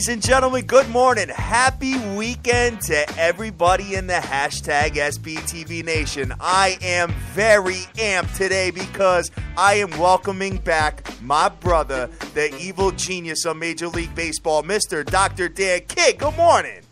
Ladies and gentlemen, good morning. Happy weekend to everybody in the hashtag SBTVNation. I am very amped today because I am welcoming back my brother, the evil genius of Major League Baseball, Mr. Dr. Dan Kidd. Good morning.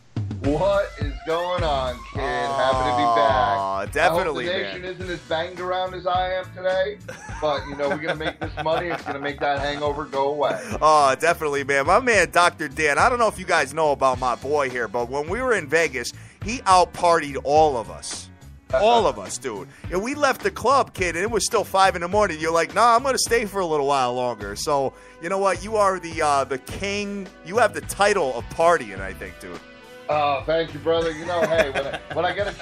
What is going on, kid? Happy to be back. Definitely, I hope the nation isn't as banged around as I am today, but, we're going to make this money. It's going to make that hangover go away. Oh, definitely, man. My man, Dr. Dan, I don't know if you guys know about my boy here, but when we were in Vegas, he out-partied all of us. All of us, dude. And we left the club, kid, and it was still 5 in the morning. You're like, nah, I'm going to stay for a little while longer. So, you know what? You are the king. You have the title of partying, I think, dude. Oh, thank you, brother. Hey, when I get a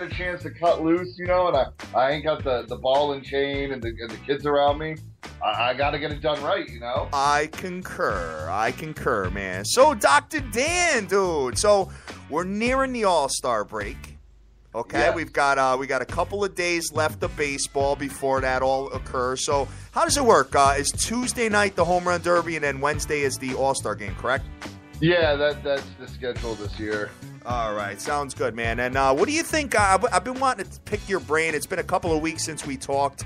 chance to cut loose, and I ain't got the ball and chain and the kids around me, I got to get it done right, I concur, man. So, Dr. Dan, dude. So, we're nearing the All-Star break. Okay, yes. we got a couple of days left of baseball before that all occurs. So, how does it work? Is Tuesday night the Home Run Derby, and then Wednesday is the All-Star game, correct? Yeah, that's the schedule this year. All right, sounds good, man. And what do you think? I've been wanting to pick your brain. It's been a couple of weeks since we talked.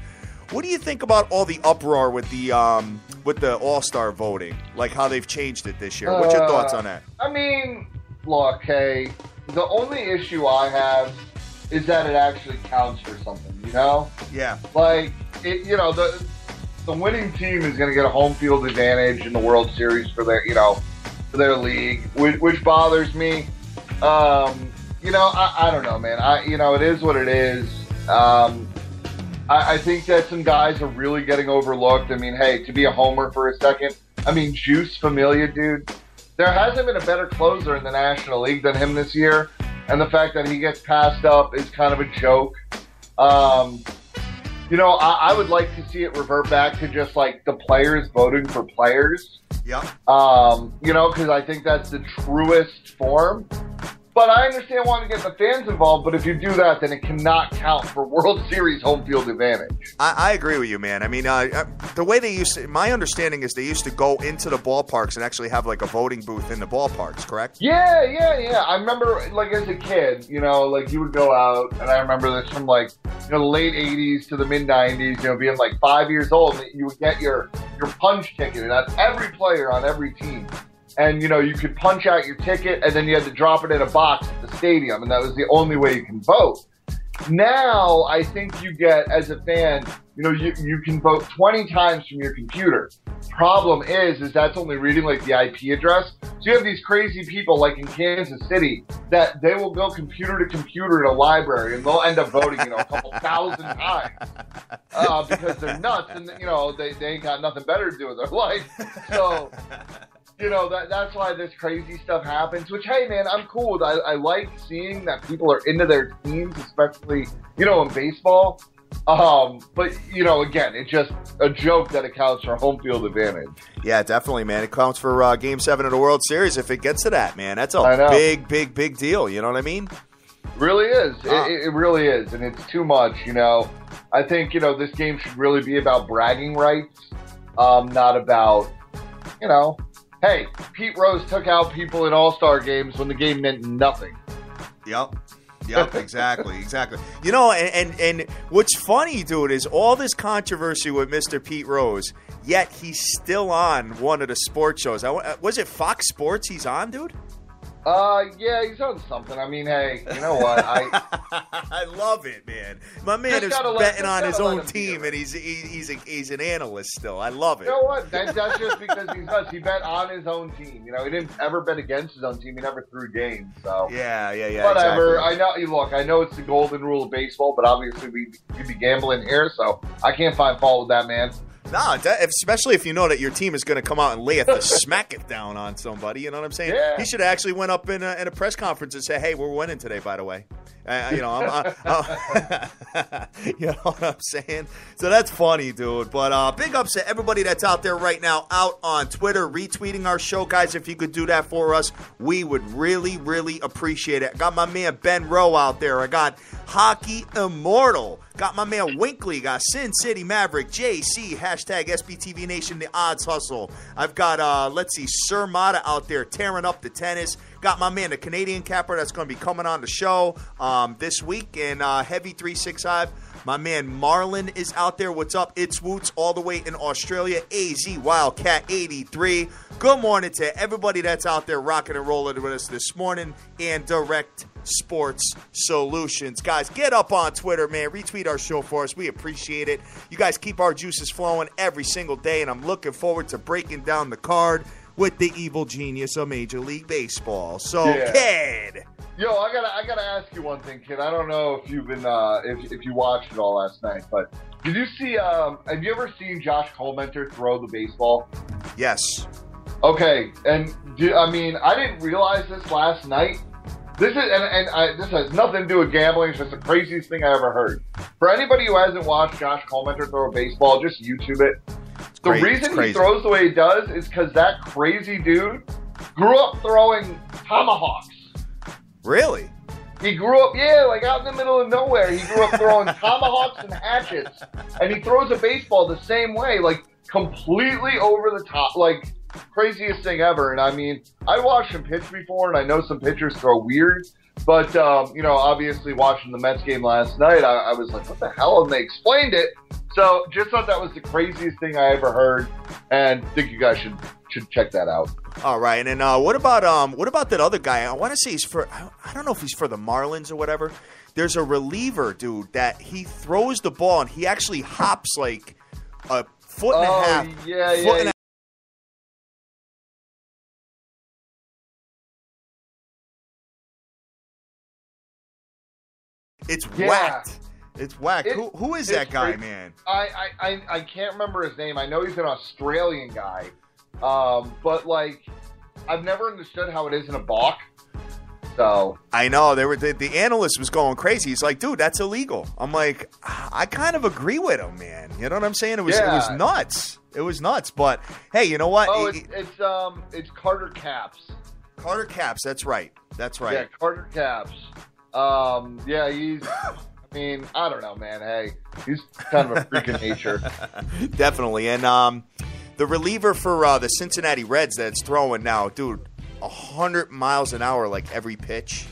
What do you think about all the uproar with the All-Star voting? Like how they've changed it this year. What's your thoughts on that? I mean, look, hey, the only issue I have is that it actually counts for something, Yeah. Like, the winning team is going to get a home field advantage in the World Series for their league, which bothers me. I don't know, man. It is what it is. I think that some guys are really getting overlooked. I mean, hey, to be a homer for a second, Juice Familia, dude, there hasn't been a better closer in the National League than him this year, and the fact that he gets passed up is kind of a joke. I would like to see it revert back to just like the players voting for players. Yeah. Because I think that's the truest form. But I understand wanting to get the fans involved, but if you do that, then it cannot count for World Series home field advantage. I agree with you, man. I mean, the way they used to, my understanding is they used to go into the ballparks and actually have like a voting booth in the ballparks, correct? Yeah. I remember, like, as a kid, you would go out, and I remember this from, the late 80s to the mid-90s, being, 5 years old, and you would get your punch ticket, and that's every player on every team. And, you could punch out your ticket, and then you had to drop it in a box at the stadium, and that was the only way you can vote. Now, I think you get, as a fan, you can vote 20 times from your computer. Problem is that's only reading, the IP address. So you have these crazy people, like in Kansas City, that they will go computer to computer in a library, and they'll end up voting, a couple thousand times because they're nuts, and, they ain't got nothing better to do with their life. So... that's why this crazy stuff happens, which, hey, man, I'm cool with. I like seeing that people are into their teams, especially, in baseball. But, again, it's just a joke that it counts for home field advantage. Yeah, definitely, man. It counts for Game 7 of the World Series if it gets to that, man. That's a big deal. You know what I mean? It really is. It really is, and it's too much, I think, this game should really be about bragging rights, not about, hey, Pete Rose took out people in All-Star games when the game meant nothing. Yep, exactly. And what's funny, dude, is all this controversy with Mr. Pete Rose, yet he's still on one of the sports shows. Was it Fox Sports he's on, dude? Yeah, he's on something. I mean, hey, you know what? I love it, man. My man is betting on his own team, and he's an analyst still. I love it. You know what? That's just because he's nuts. He bet on his own team. He didn't ever bet against his own team. He never threw games. So yeah. Whatever. Exactly. I know it's the golden rule of baseball, but obviously we could be gambling here, so I can't find fault with that, man. No, especially if you know that your team is going to come out and lay it, smack it down on somebody. You know what I'm saying? Yeah. He should have actually went up in a press conference and say, "Hey, we're winning today, by the way." You know, you know what I'm saying? So that's funny, dude. But big ups to everybody that's out there right now, out on Twitter, retweeting our show, guys. If you could do that for us, we would really, really appreciate it. I got my man Ben Rowe out there. I got Hockey Immortal. Got my man Winkley. Got Sin City Maverick, JC, hashtag SBTVNation, the odds hustle. I've got, let's see, Sir Mata out there tearing up the tennis. Got my man, the Canadian Capper, that's going to be coming on the show this week. And Heavy 365, my man Marlon is out there. What's up? It's Woots all the way in Australia. AZ Wildcat 83. Good morning to everybody that's out there rocking and rolling with us this morning. And Direct Sports Solutions. Guys, get up on Twitter, man. Retweet our show for us. We appreciate it. You guys keep our juices flowing every single day, and I'm looking forward to breaking down the card with the evil genius of Major League Baseball. So, yeah. Kid. Yo, I gotta ask you one thing, kid. I don't know if you've been if you watched it all last night, but did you see? Have you ever seen Josh Colmenter throw the baseball? Yes. Okay, and I mean, I didn't realize this last night. This is this has nothing to do with gambling. It's just the craziest thing I ever heard. For anybody who hasn't watched Josh Colmenter throw a baseball, just YouTube it. The reason he throws the way he does is because that crazy dude grew up throwing tomahawks. Really? He grew up, like out in the middle of nowhere. He grew up throwing tomahawks and hatchets. And he throws a baseball the same way, like completely over the top, like craziest thing ever. And I mean, I watched him pitch before, and I know some pitchers throw weird. But, you know, obviously watching the Mets game last night, I was like, what the hell? And they explained it. So just thought that was the craziest thing I ever heard, and think you guys should check that out. All right, and what about that other guy? I want to say he's for, I don't know if he's for the Marlins or whatever. There's a reliever, dude, that he throws the ball and he actually hops like a foot and a half. Yeah. It's whacked. It's whack. Who is that guy, man? I can't remember his name. I know he's an Australian guy. But, like, I've never understood how it is in a balk. So I know. The analyst was going crazy. He's like, dude, that's illegal. I'm like, I kind of agree with him, man. You know what I'm saying? It was nuts. It was nuts. But, hey, you know what? Oh, it's Carter Capps. Carter Capps, that's right. That's right. Yeah, Carter Capps. He's... I mean, I don't know, man. Hey, he's kind of a freak of nature. Definitely. And the reliever for the Cincinnati Reds that's throwing now, dude, 100 miles an hour like every pitch.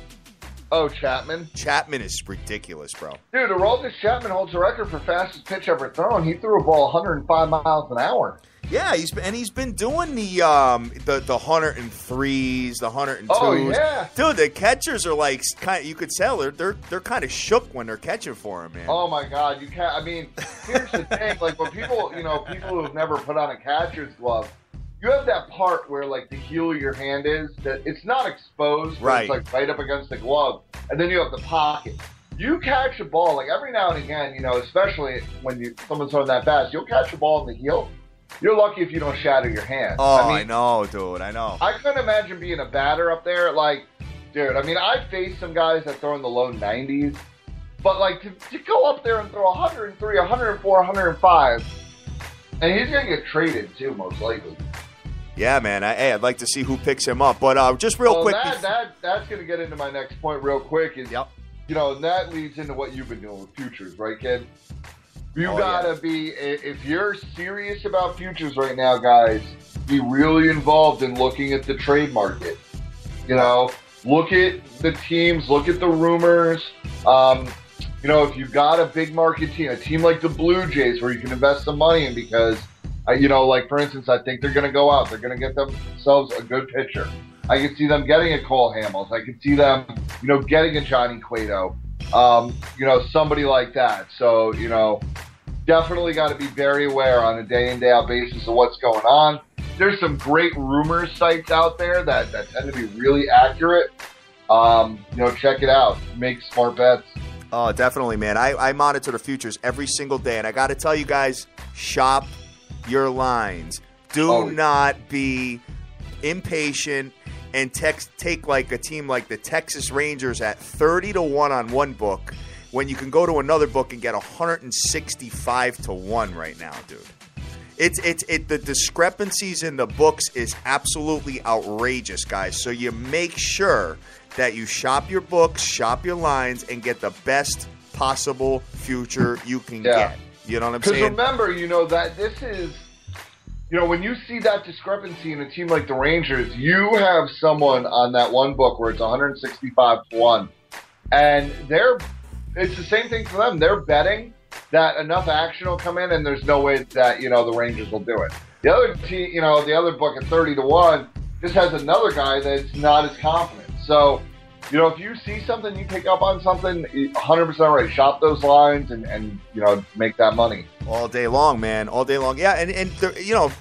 Oh, Chapman? Chapman is ridiculous, bro. Dude, Aroldis Chapman holds the record for fastest pitch ever thrown. He threw a ball 105 miles an hour. Yeah, he's been doing the 103s, the 102s. Oh yeah, dude, the catchers are like you could tell they're kind of shook when they're catching for him, man. Oh my God, you can't. I mean, here's the thing: like when people who have never put on a catcher's glove, you have that part where like the heel of your hand is that it's not exposed, but right? It's like right up against the glove, and then you have the pocket. You catch a ball like every now and again, especially when someone's throwing that fast, you'll catch a ball in the heel. You're lucky if you don't shatter your hand. Oh, I know, dude. I know. I couldn't imagine being a batter up there. Like, dude, I mean, I've faced some guys that throw in the low 90s. But, like, to go up there and throw 103, 104, 105, and he's going to get traded, too, most likely. Yeah, man. I'd like to see who picks him up. But just real quick. That's going to get into my next point real quick. Is, yep. And that leads into what you've been doing with futures, right, kid? You gotta be, if you're serious about futures right now, guys, be really involved in looking at the trade market. Look at the teams, look at the rumors. If you've got a big market team, a team like the Blue Jays where you can invest some money in because, like for instance, I think they're going to go out. They're going to get themselves a good pitcher. I can see them getting a Cole Hamels. I can see them, getting a Johnny Cueto. Somebody like that. So, definitely got to be very aware on a day in, day out basis of what's going on. There's some great rumor sites out there that tend to be really accurate. Check it out. Make smart bets. Oh, definitely, man. I monitor the futures every single day, and I got to tell you guys, shop your lines. Do not be impatient and take like a team like the Texas Rangers at 30-1 on one book, when you can go to another book and get 165-1 right now, dude. The discrepancies in the books is absolutely outrageous, guys. So you make sure that you shop your books, shop your lines, and get the best possible future you can get. You know what I'm saying? Because remember, that this is, when you see that discrepancy in a team like the Rangers, you have someone on that one book where it's 165-1, and it's the same thing for them. They're betting that enough action will come in, and there's no way that the Rangers will do it. The other team, the other book at 30-1, just has another guy that's not as confident. So, if you see something, you pick up on something, 100% right. Shop those lines and make that money all day long, man. All day long. Yeah, and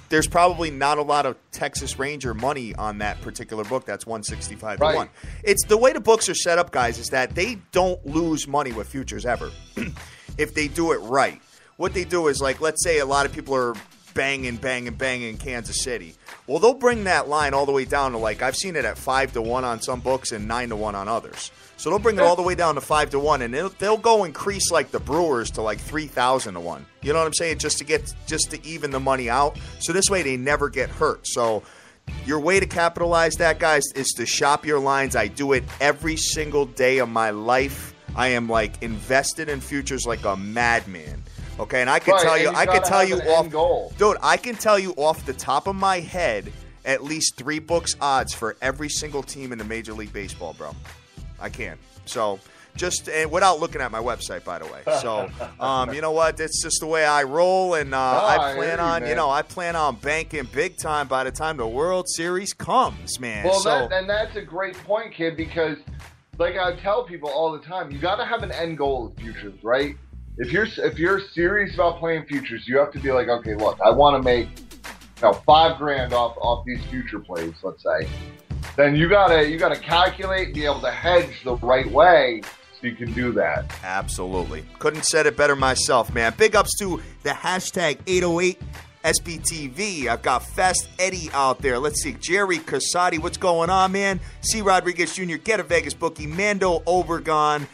there's probably not a lot of Texas Ranger money on that particular book. That's 165-1. Right. It's the way the books are set up, guys, is that they don't lose money with futures ever. If they do it right. What they do is, like, let's say a lot of people are banging Kansas City. Well, they'll bring that line all the way down to, like, I've seen it at 5-1 on some books and 9-1 on others. So they'll bring it all the way down to 5-1, and they'll go increase, like, the Brewers to, like, 3,000-1. You know what I'm saying? Just to even the money out. So this way they never get hurt. So your way to capitalize that, guys, is to shop your lines. I do it every single day of my life. I am, like, invested in futures like a madman. Okay, and I can tell you dude, I can tell you off the top of my head at least 3 books odds for every single team in the Major League Baseball, bro. I can. So and without looking at my website, by the way. So, you know what? It's just the way I roll, and I plan on banking big time by the time the World Series comes, man. Well, that's a great point, kid, because like I tell people all the time, you got to have an end goal of futures, right? If you're serious about playing futures, you have to be like, okay, look, I want to make $5,000 off these future plays, let's say. Then you gotta calculate and be able to hedge the right way so you can do that. Absolutely. Couldn't said it better myself, man. Big ups to the hashtag 808 SBTV. I've got Fast Eddie out there. Let's see. Jerry Casati, what's going on, man? C. Rodriguez Jr., Get a Vegas Bookie. Mando Obregon.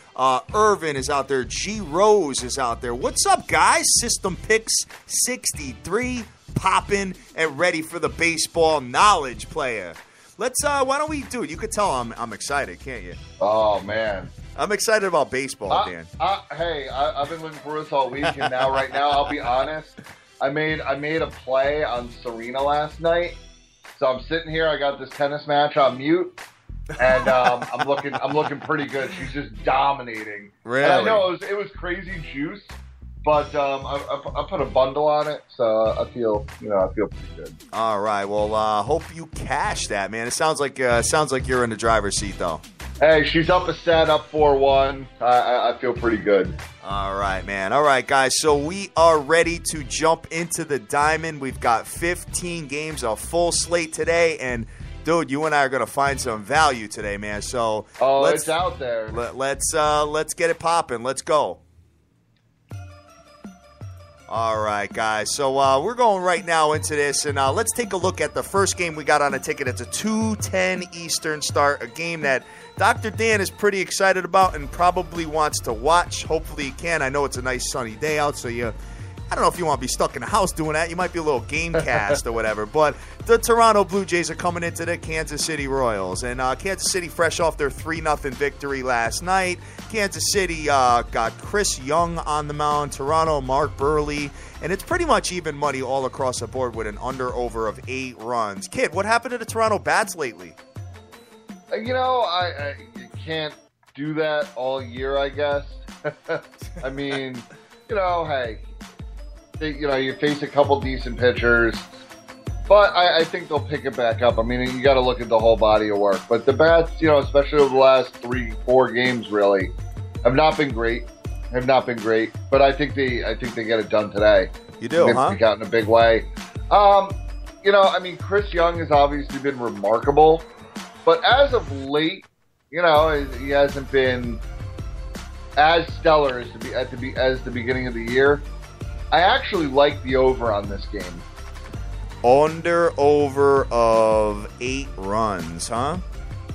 Irvin is out there. G. Rose is out there. What's up, guys? System Picks 63, popping and ready for the baseball knowledge player. Let's, why don't we, dude, you could tell I'm excited, can't you? Oh, man. I'm excited about baseball, Dan. Hey, I've been looking for this all week, and right now, I'll be honest, I made a play on Serena last night. So I'm sitting here, I got this tennis match on mute, and I'm looking pretty good. She's just dominating. Really? And I know it was crazy juice, but I put a bundle on it, so I feel pretty good. All right. Well, hope you cash that, man. It sounds like you're in the driver's seat, though. Hey, she's up a set, up 4-1. I feel pretty good. All right, man. All right, guys. So we are ready to jump into the diamond. We've got 15 games, a full slate today, and dude, you and I are going to find some value today, man. So it's out there. Let's get it popping. Let's go. All right, guys. So we're going right now into this, and let's take a look at the first game we got on the ticket. It's a 2:10 Eastern start, a game that Dr. Dan is pretty excited about and probably wants to watch. Hopefully he can. I know it's a nice sunny day out, so I don't know if you want to be stuck in the house doing that. You might be a little game cast or whatever. But the Toronto Blue Jays are coming into the Kansas City Royals. And Kansas City fresh off their 3-0 victory last night. Kansas City got Chris Young on the mound. Toronto, Mark Burley. And it's pretty much even money all across the board with an under-over of 8 runs. Kid, what happened to the Toronto Bats lately? I can't do that all year, I guess. I mean, hey, you face a couple decent pitchers, but I think they'll pick it back up. I mean, you got to look at the whole body of work. But the Bats, especially over the last 3-4 games, really have not been great. But I think they get it done today. You do, huh? They pick out in a big way. Chris Young has obviously been remarkable. But as of late, he hasn't been as stellar as the beginning of the year. I actually like the over on this game. Over of 8 runs, huh?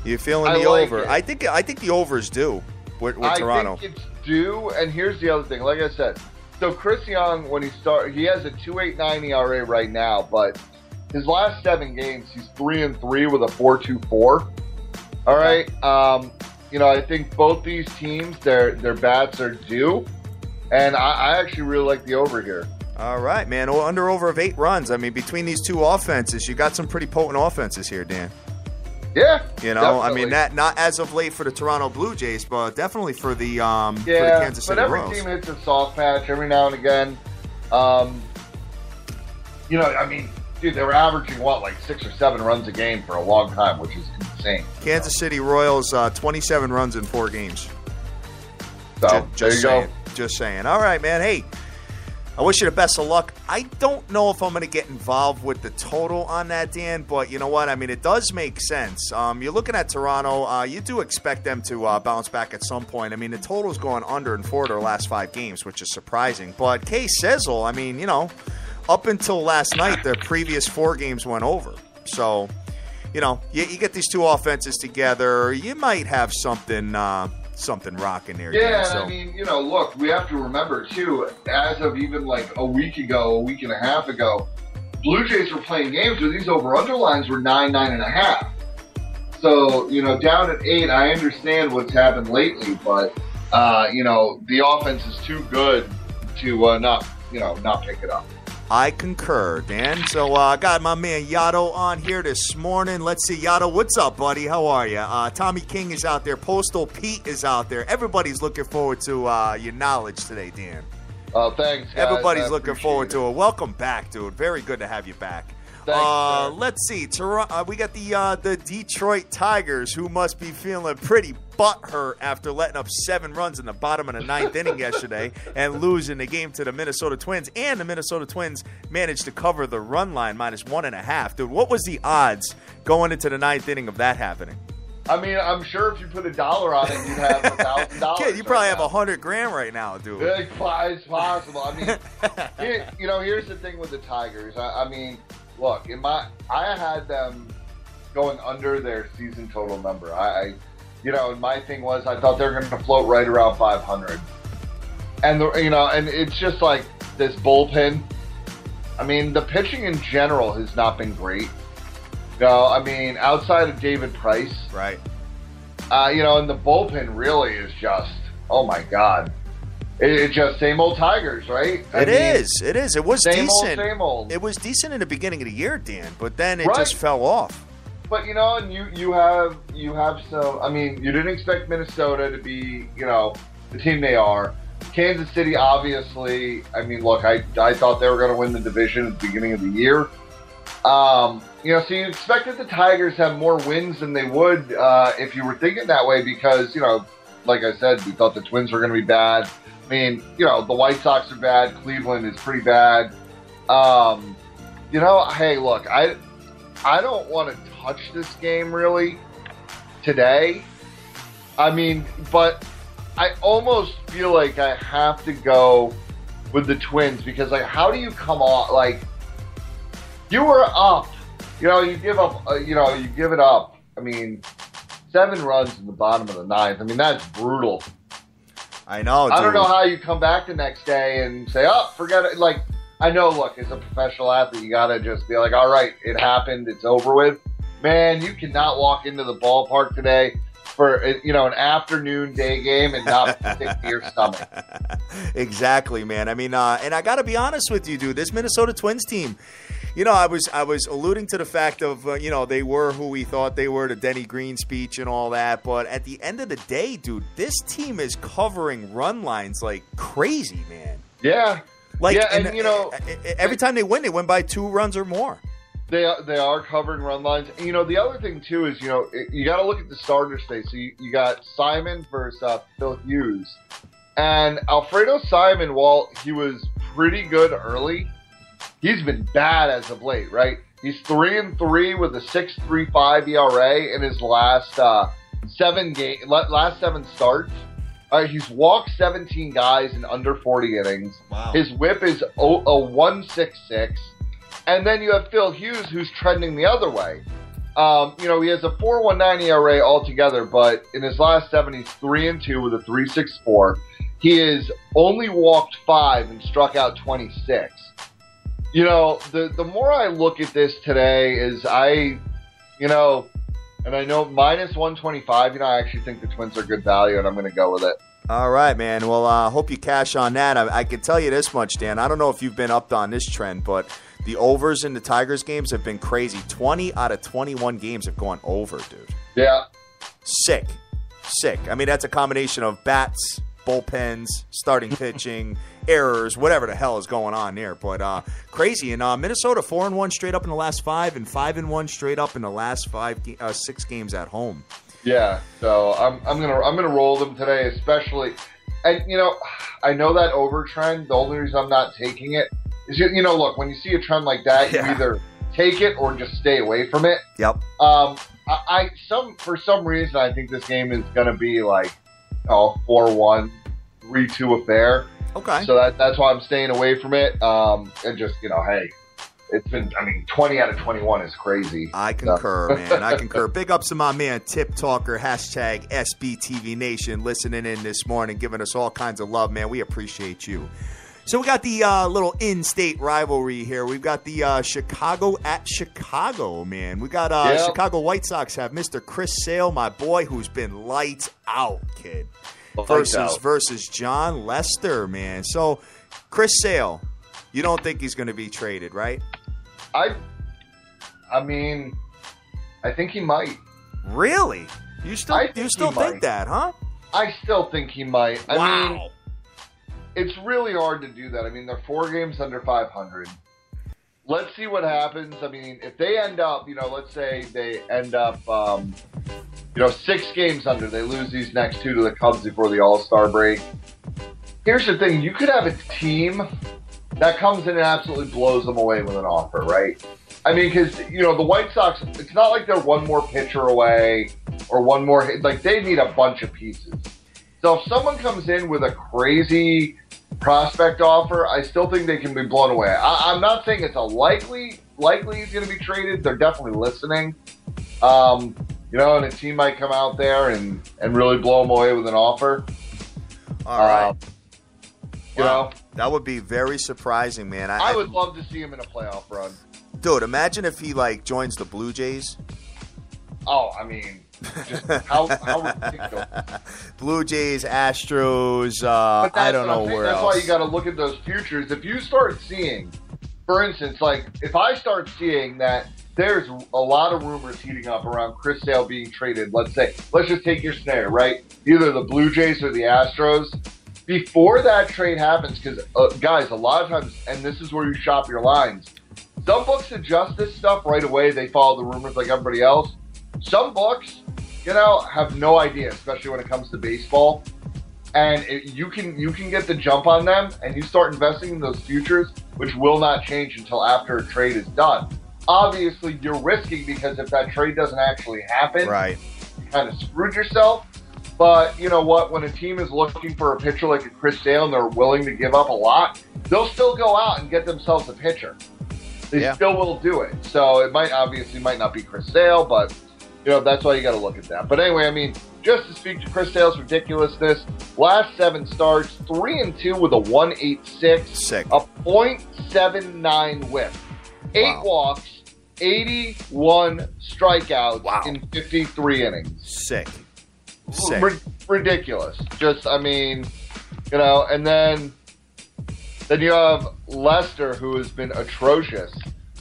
You feeling the like over? It. I think the over's due with Toronto. I think it's due, and here's the other thing. Like I said, so Chris Young, when he has a 2.89 ERA right now, but his last 7 games, he's 3-3 with a 4.24. All right. I think both these teams, their bats are due, and I actually really like the over here. All right, man. Over of 8 runs. I mean, between these two offenses, you got some pretty potent offenses here, Dan. Yeah, definitely. I mean, that not as of late for the Toronto Blue Jays, but definitely for the Kansas City Royals. But every team hits a soft patch every now and again. Dude, they were averaging, like 6 or 7 runs a game for a long time, which is insane. Kansas City Royals, 27 runs in 4 games. So, there you go. Just saying. All right, man. Hey, I wish you the best of luck. I don't know if I'm going to get involved with the total on that, Dan, but you know what? I mean, it does make sense. You're looking at Toronto. You do expect them to bounce back at some point. I mean, the total's going under in 4 of their last 5 games, which is surprising. But Sizzle, I mean, up until last night, the previous 4 games went over. So, you get these two offenses together, you might have something rocking there. Yeah, Dan, so. I mean, look, we have to remember, too, as of even like a week and a half ago, Blue Jays were playing games where these over-under lines were 9, 9.5. So, down at 8, I understand what's happened lately, but, the offense is too good to not pick it up. I concur, Dan. So I got my man Yotto on here this morning. Let's see, Yotto, what's up, buddy? How are you? Tommy King is out there. Postal Pete is out there. Everybody's looking forward to your knowledge today, Dan. Oh, thanks, guys. Everybody's looking forward to it. Welcome back, dude. Very good to have you back. Thanks, let's see. We got the Detroit Tigers, who must be feeling pretty butthurt after letting up 7 runs in the bottom of the 9th inning yesterday and losing the game to the Minnesota Twins. And the Minnesota Twins managed to cover the run line -1.5. Dude, what was the odds going into the 9th inning of that happening? I mean, I'm sure if you put $1 on it, you'd have $1,000. Kid, you probably have $100,000 right now, dude. It's possible. I mean, here's the thing with the Tigers. I mean, look, I had them going under their season total number. And my thing was I thought they were going to float right around 500. And and it's just like this bullpen. I mean, the pitching in general has not been great. I mean, outside of David Price, right? And the bullpen really is just, oh my God. It's just same old Tigers, right? It is. It was same decent. Same old. It was decent in the beginning of the year, Dan, but then it just fell off. But and you have some. I mean, you didn't expect Minnesota to be the team they are. Kansas City, obviously. I mean, look, I thought they were going to win the division at the beginning of the year. So you expected the Tigers to have more wins than they would if you were thinking that way because like I said, we thought the Twins were going to be bad. I mean, the White Sox are bad. Cleveland is pretty bad. Hey, look, I don't want to touch this game really today. I mean, but I almost feel like I have to go with the Twins because, how do you come on? You were up. You give up. You give it up. I mean, 7 runs in the bottom of the 9th. I mean, that's brutal. I know, dude. I don't know how you come back the next day and say, oh, forget it. I know, look, as a professional athlete, you got to just be like, all right, it happened. It's over with. Man, you cannot walk into the ballpark today for, an afternoon day game and not stick to your stomach. Exactly, man. I mean, and I got to be honest with you, dude. This Minnesota Twins team, I was alluding to the fact of, they were who we thought they were, the Denny Green speech and all that. But at the end of the day, dude, this team is covering run lines like crazy, man. Yeah. Every time they win by 2 runs or more. They are covering run lines. And, the other thing, too, is, you got to look at the starter state. So you got Simon versus Phil Hughes. And Alfredo Simon, while he was pretty good early, he's been bad as of late, right? He's 3-3 with a 6.35 ERA in his last 7 starts. He's walked 17 guys in under 40 innings. Wow. His whip is a 1.66. And then you have Phil Hughes, who's trending the other way. You know, he has a 4.19 ERA altogether, but in his last 7, he's 3-2 with a 3.64. He has only walked 5 and struck out 26. You know, the more I look at this today is you know, and I know minus 125, you know, I actually think the Twins are good value, and I'm going to go with it. All right, man. Well, I hope you cash on that. I can tell you this much, Dan. I don't know if you've been up on this trend, but the overs in the Tigers games have been crazy. 20 out of 21 games have gone over, dude. Yeah. Sick. I mean, that's a combination of bats, bullpens, starting pitching, errors, whatever the hell is going on there. But crazy. And Minnesota 4-1 straight up in the last 5, and 5-1 straight up in the last 6 games at home. Yeah. So I'm gonna roll them today, especially. And you know, I know that over trend. The only reason I'm not taking it is, you know, look, when you see a trend like that, you either take it or just stay away from it. Yep. For some reason, I think this game is going to be like, 4-1, 3-2 affair. Okay. So that's why I'm staying away from it. And just, you know, hey, it's been, 20 out of 21 is crazy. I concur, man. I concur. Big ups to my man, Tip Talker, hashtag SBTVNation, listening in this morning, giving us all kinds of love, man. We appreciate you. So we got the little in-state rivalry here. We've got the Chicago at Chicago, man. We got Chicago White Sox have Mr. Chris Sale, my boy, who's been lights out, kid, versus John Lester, man. So Chris Sale, you don't think he's going to be traded, right? I think he might. Really? You still think that, huh? I still think he might. Wow. I mean, it's really hard to do that. I mean, they're 4 games under 500. Let's see what happens. I mean, if they end up, you know, let's say they end up, 6 games under. They lose these next 2 to the Cubs before the All-Star break. Here's the thing. You could have a team that comes in and absolutely blows them away with an offer, right? I mean, because, you know, the White Sox, it's not like they're one more pitcher away or one more hit. Like, they need a bunch of pieces. So if someone comes in with a crazy prospect offer, I still think they can be blown away. I'm not saying it's a likely he's going to be traded. They're definitely listening. You know, and a team might come out there and really blow them away with an offer. All right. You know? That would be very surprising, man. I would love to see him in a playoff run. Dude, imagine if he, joins the Blue Jays. Oh, I mean, just how ridiculous. Blue Jays, Astros, I don't know where else. That's why you got to look at those futures. If you start seeing, for instance, if I start seeing that there's a lot of rumors heating up around Chris Sale being traded, let's just take your scenario, right? Either the Blue Jays or the Astros. Before that trade happens, because, guys, a lot of times, and this is where you shop your lines, some books adjust this stuff right away. They follow the rumors like everybody else. Some books, you know, have no idea, especially when it comes to baseball. And you can get the jump on them, and you start investing in those futures, which will not change until after a trade is done. Obviously, you're risking because if that trade doesn't actually happen, right, you kind of screwed yourself. But you know what? When a team is looking for a pitcher like a Chris Sale and they're willing to give up a lot, they'll still go out and get themselves a pitcher. They still will do it. So it might not be Chris Sale, but you know, that's why you got to look at that. But anyway, I mean, just to speak to Chris Sale's ridiculousness, last 7 starts, 3-2 with a 1.86, sick, a .79 whip, 8 walks, 81 strikeouts in 53 innings. Sick. Ridiculous. Just, I mean, you know, and then you have Lester, who has been atrocious.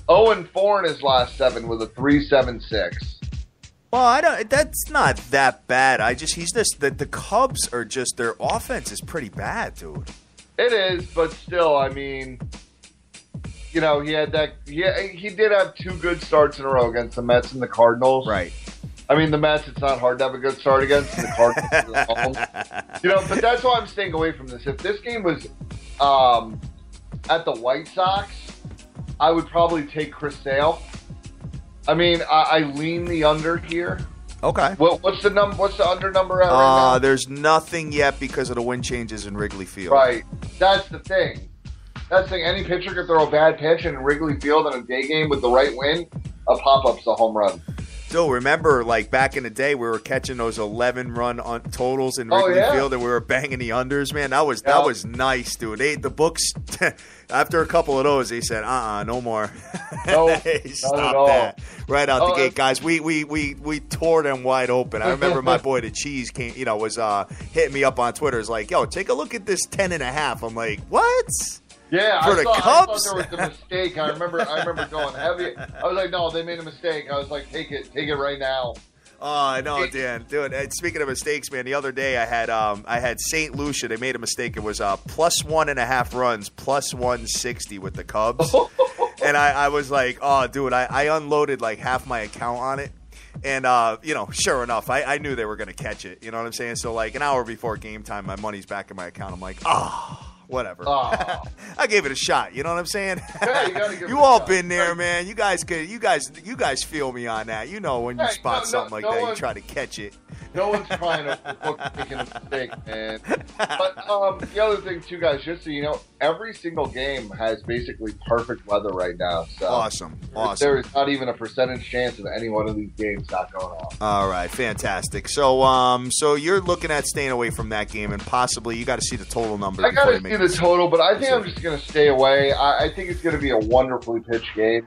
0-4 in his last 7 with a 3.76. Well, that's not that bad. The Cubs are just, their offense is pretty bad, dude. It is, but still, I mean, you know, he did have 2 good starts in a row against the Mets and the Cardinals. Right. I mean, the Mets, it's not hard to have a good start against the Cardinals. You know, but that's why I'm staying away from this. If this game was at the White Sox, I would probably take Chris Sale. I mean, I lean the under here. Okay. What's the under number at right now? There's nothing yet because of the wind changes in Wrigley Field. Right. That's the thing. That's the thing. Any pitcher could throw a bad pitch in Wrigley Field in a day game with the right wind. A pop-up's a home run. Still remember, like back in the day, we were catching those 11-run totals in Wrigley Field, and we were banging the unders. Man, that was nice, dude. The books after a couple of those, they said, no more. No, stop that right out the gate, guys. We tore them wide open. I remember my boy the Cheese came, was hitting me up on Twitter. It's like, yo, take a look at this 10.5. I'm like, what? Yeah, for the Cubs? I thought there was a mistake. I remember going heavy. I was like, no, they made a mistake. I was like, take it right now. Oh, I know, Dan. Dude, and speaking of mistakes, man, the other day I had St. Lucia. They made a mistake. It was plus 1.5 runs, plus 160 with the Cubs. And I was like, oh, dude, I unloaded like half my account on it. And, sure enough, I knew they were going to catch it. You know what I'm saying? So, like, an hour before game time, my money's back in my account. I'm like, whatever. Oh. I gave it a shot. You know what I'm saying? Yeah, you gotta give you all been there, man. You guys feel me on that. You know when you spot something like that, you try to catch it. No one's trying to making a mistake, man. But the other thing, too, guys, just so you know, every single game has basically perfect weather right now. So awesome. There is not even a percentage chance of any one of these games not going off. All right, fantastic. So, so you're looking at staying away from that game, and possibly you got to see the total number. I got to see the total, but I think I'm just going to stay away. I think it's going to be a wonderfully pitched game.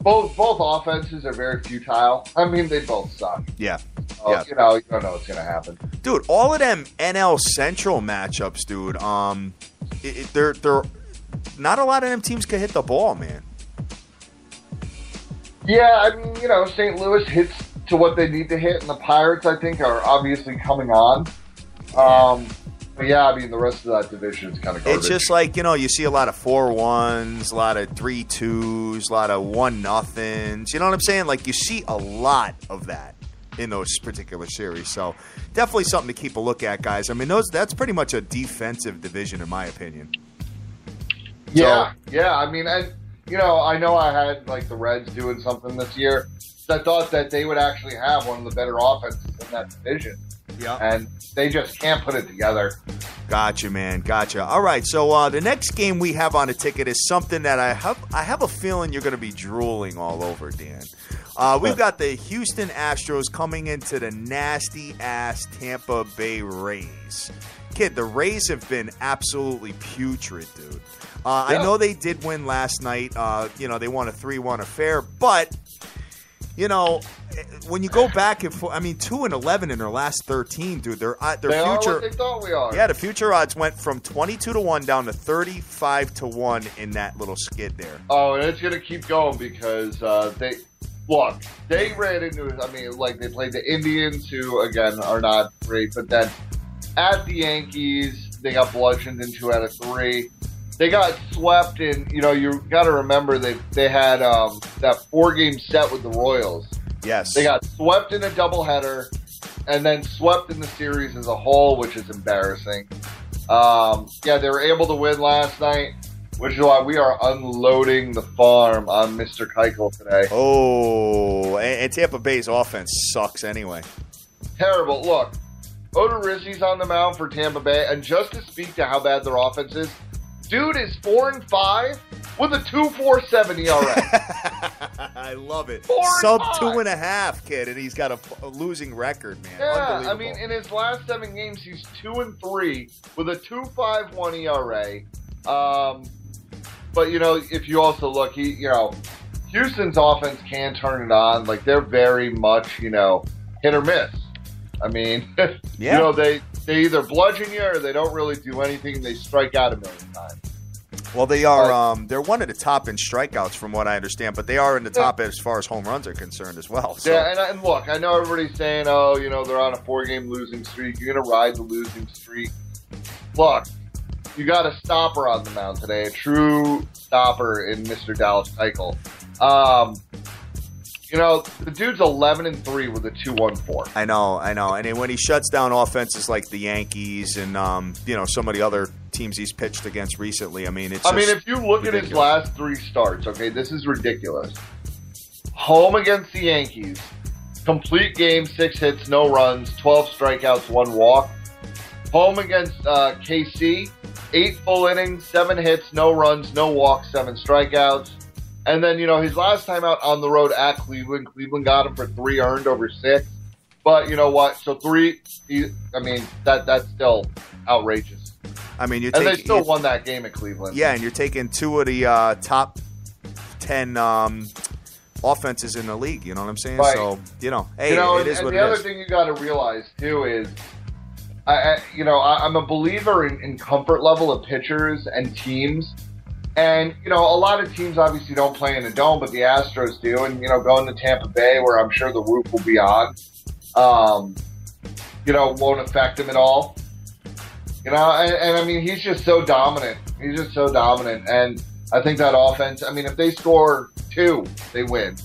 Both offenses are very futile. I mean, they both suck. Yeah. You don't know what's going to happen. Dude, all of them NL Central matchups, dude, they're not a lot of them teams can hit the ball, man. Yeah, I mean, St. Louis hits to what they need to hit, and the Pirates, I think, are obviously coming on. But yeah, I mean, the rest of that division is kind of garbage. It's just like, you see a lot of 4-1s, a lot of 3-2s, a lot of 1-0s. You know what I'm saying? Like, you see a lot of that in those particular series. So, definitely something to keep a look at, guys. I mean, that's pretty much a defensive division, in my opinion. Yeah, I mean, I know I had, like, the Reds doing something this year. So I thought that they would actually have one of the better offenses in that division. Yeah. And they just can't put it together. Gotcha, man. Gotcha. All right, so the next game we have on the ticket is something that I have a feeling you're going to be drooling all over, Dan. We've got the Houston Astros coming into the nasty-ass Tampa Bay Rays. Kid, the Rays have been absolutely putrid, dude. I know they did win last night. They won a 3-1 affair, but when you go back, 2-11 in their last 13, dude. Their they future. Are what they thought we are. Yeah, the future odds went from 22-1 down to 35-1 in that little skid there. Oh, and it's gonna keep going because they ran into. They played the Indians, who again are not great, but then at the Yankees, they got bludgeoned in 2 out of 3. They got swept in, you got to remember they had that 4-game set with the Royals. Yes. They got swept in a doubleheader and then swept in the series as a whole, which is embarrassing. They were able to win last night, which is why we are unloading the farm on Mr. Keuchel today. Oh, and Tampa Bay's offense sucks anyway. Terrible. Look, Odorizzi's on the mound for Tampa Bay, and just to speak to how bad their offense is, dude is 4-5 with a 2.47 ERA. I love it. 4-5. Sub 2.5, kid, and he's got a losing record, man. Yeah, I mean, in his last 7 games, he's 2-3 with a 2.51 ERA. But if you also look, Houston's offense can turn it on. Like, they're very much, hit or miss. I mean, they either bludgeon you or they don't really do anything. They strike out a million times. Well, they are they're one of the top in strikeouts from what I understand, but they are in the top as far as home runs are concerned as well. So. Yeah, and look, I know everybody's saying, they're on a 4-game losing streak. You're going to ride the losing streak. Look, you got a stopper on the mound today, a true stopper in Mr. Dallas Keuchel. The dude's 11-3 with a 2.14. I know. And when he shuts down offenses like the Yankees and some of the other teams he's pitched against recently, if you look at his last 3 starts, okay, this is ridiculous. Home against the Yankees, complete game, 6 hits, no runs, 12 strikeouts, 1 walk. Home against KC, 8 full innings, 7 hits, no runs, no walks, 7 strikeouts. And then, his last time out on the road at Cleveland got him for 3 earned over 6. But you know what? So 3, that's still outrageous. I mean, and they still won that game at Cleveland. Yeah, and you're taking 2 of the top 10 offenses in the league. You know what I'm saying? Right. So, hey, it is what it is. And the other thing you got to realize, too, is I'm a believer in comfort level of pitchers and teams. And, a lot of teams obviously don't play in a dome, but the Astros do. And, going to Tampa Bay, where I'm sure the roof will be on, won't affect him at all. He's just so dominant. And I think that offense, if they score 2, they win.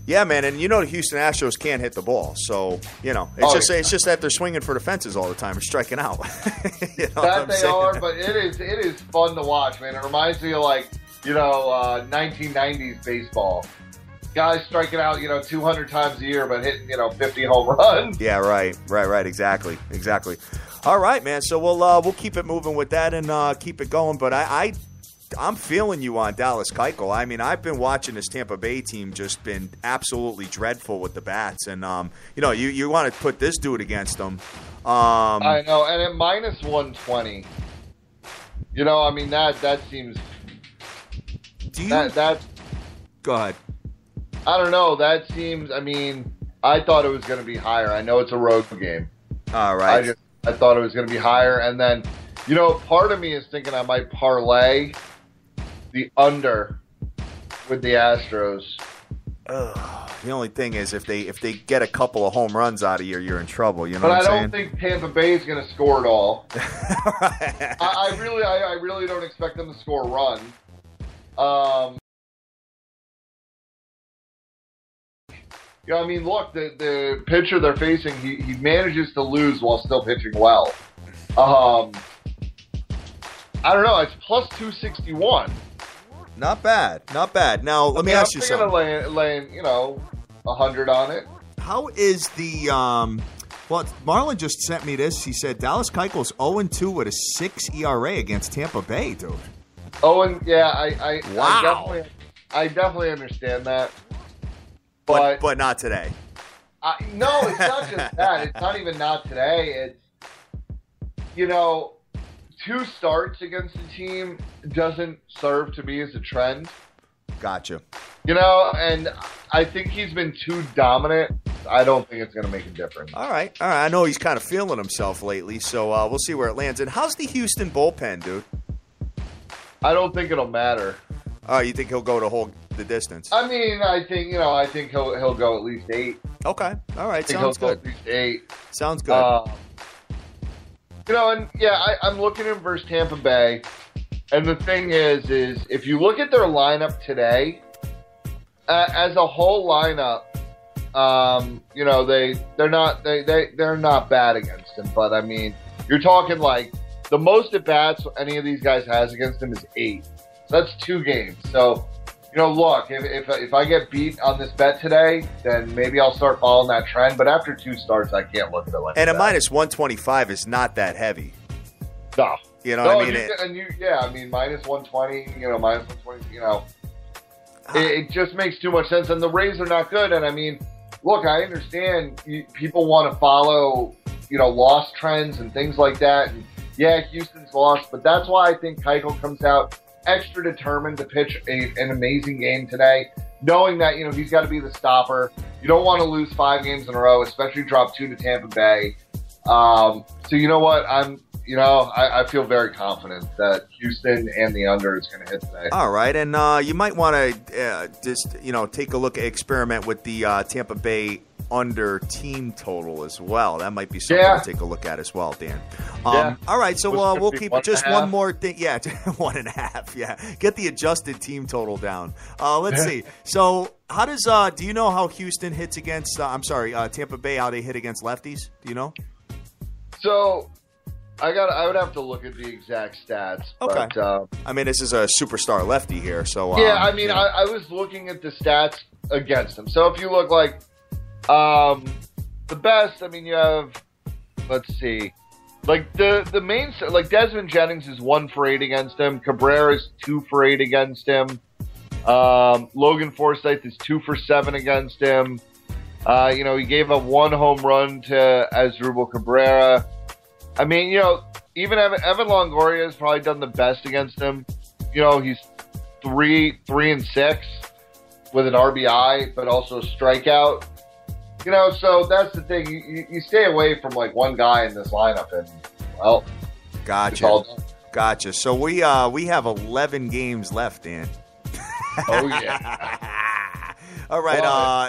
Yeah, man, and the Houston Astros can't hit the ball, so it's just that they're swinging for the fences all the time or striking out. That they are, but it is fun to watch, man. It reminds me of 1990s baseball. Guys striking out 200 times a year, but hitting 50 home runs. Yeah, right, exactly. All right, man. So we'll keep it moving with that and keep it going, but I'm feeling you on Dallas Keuchel. I've been watching this Tampa Bay team just been absolutely dreadful with the bats. And, you want to put this dude against them. I know. And at minus 120, that seems... Go ahead. I don't know. That seems... I thought it was going to be higher. I know it's a road game. All right. I thought it was going to be higher. And then, part of me is thinking I might parlay the under with the Astros. The only thing is if they get a couple of home runs out of you, you're in trouble. You know but what I'm saying? I don't think Tampa Bay is going to score at all. I really don't expect them to score a run. Look, the pitcher they're facing, he manages to lose while still pitching well. I don't know. It's plus 261. Not bad. Now, let me ask you something. I'm thinking of laying 100 on it. How is the Marlon just sent me this. He said Dallas Keuchel's 0-2 with a 6 ERA against Tampa Bay, dude. I wow. I definitely understand that. But not today. No, it's not just that. It's not even not today. It's, 2 starts against the team doesn't serve to me as a trend. Gotcha. And I think he's been too dominant. I don't think it's going to make a difference. All right. I know he's kind of feeling himself lately, so we'll see where it lands. And how's the Houston bullpen, dude? I don't think it'll matter. Oh, you think he'll go the distance? I think he'll go at least 8. Okay. All right. Sounds good. At least 8. Sounds good. I'm looking at versus Tampa Bay, and the thing is if you look at their lineup today, as a whole lineup, they're not bad against him. But you're talking the most at bats any of these guys has against him is 8. So that's 2 games. So. Look, if I get beat on this bet today, then maybe I'll start following that trend. But after 2 starts, I can't look at it like that. And a minus 125 is not that heavy. No. You know what I mean? Minus 120, minus 120, it just makes too much sense. And the Rays are not good. And, look, I understand people want to follow, loss trends and things like that. And, yeah, Houston's lost. But that's why I think Keuchel comes out extra determined to pitch an amazing game today, knowing that he's got to be the stopper. You don't want to lose 5 games in a row, especially drop 2 to Tampa Bay. So you know what? I feel very confident that Houston and the under is going to hit today. All right, and you might want to just take a look, experiment with the Tampa Bay under team total as well. That might be something to take a look at as well, Dan. All right, so we'll keep it just one more thing. Yeah, 1.5. Yeah, get the adjusted team total down. Let's see. So how does do you know how Houston hits against? Tampa Bay, how they hit against lefties? Do you know? So I would have to look at the exact stats. Okay. But, this is a superstar lefty here, so I was looking at the stats against him. So if you look the best, you have, let's see, Like the main, like Desmond Jennings is 1 for 8 against him. Cabrera's 2 for 8 against him. Logan Forsythe is 2 for 7 against him. He gave up 1 home run to Asdrubal Cabrera. I mean, even Evan Longoria has probably done the best against him. He's 3-6 with an RBI, but also a strikeout. So that's the thing. You stay away from like one guy in this lineup, and well, gotcha. So we have 11 games left, Dan. Oh yeah. All right.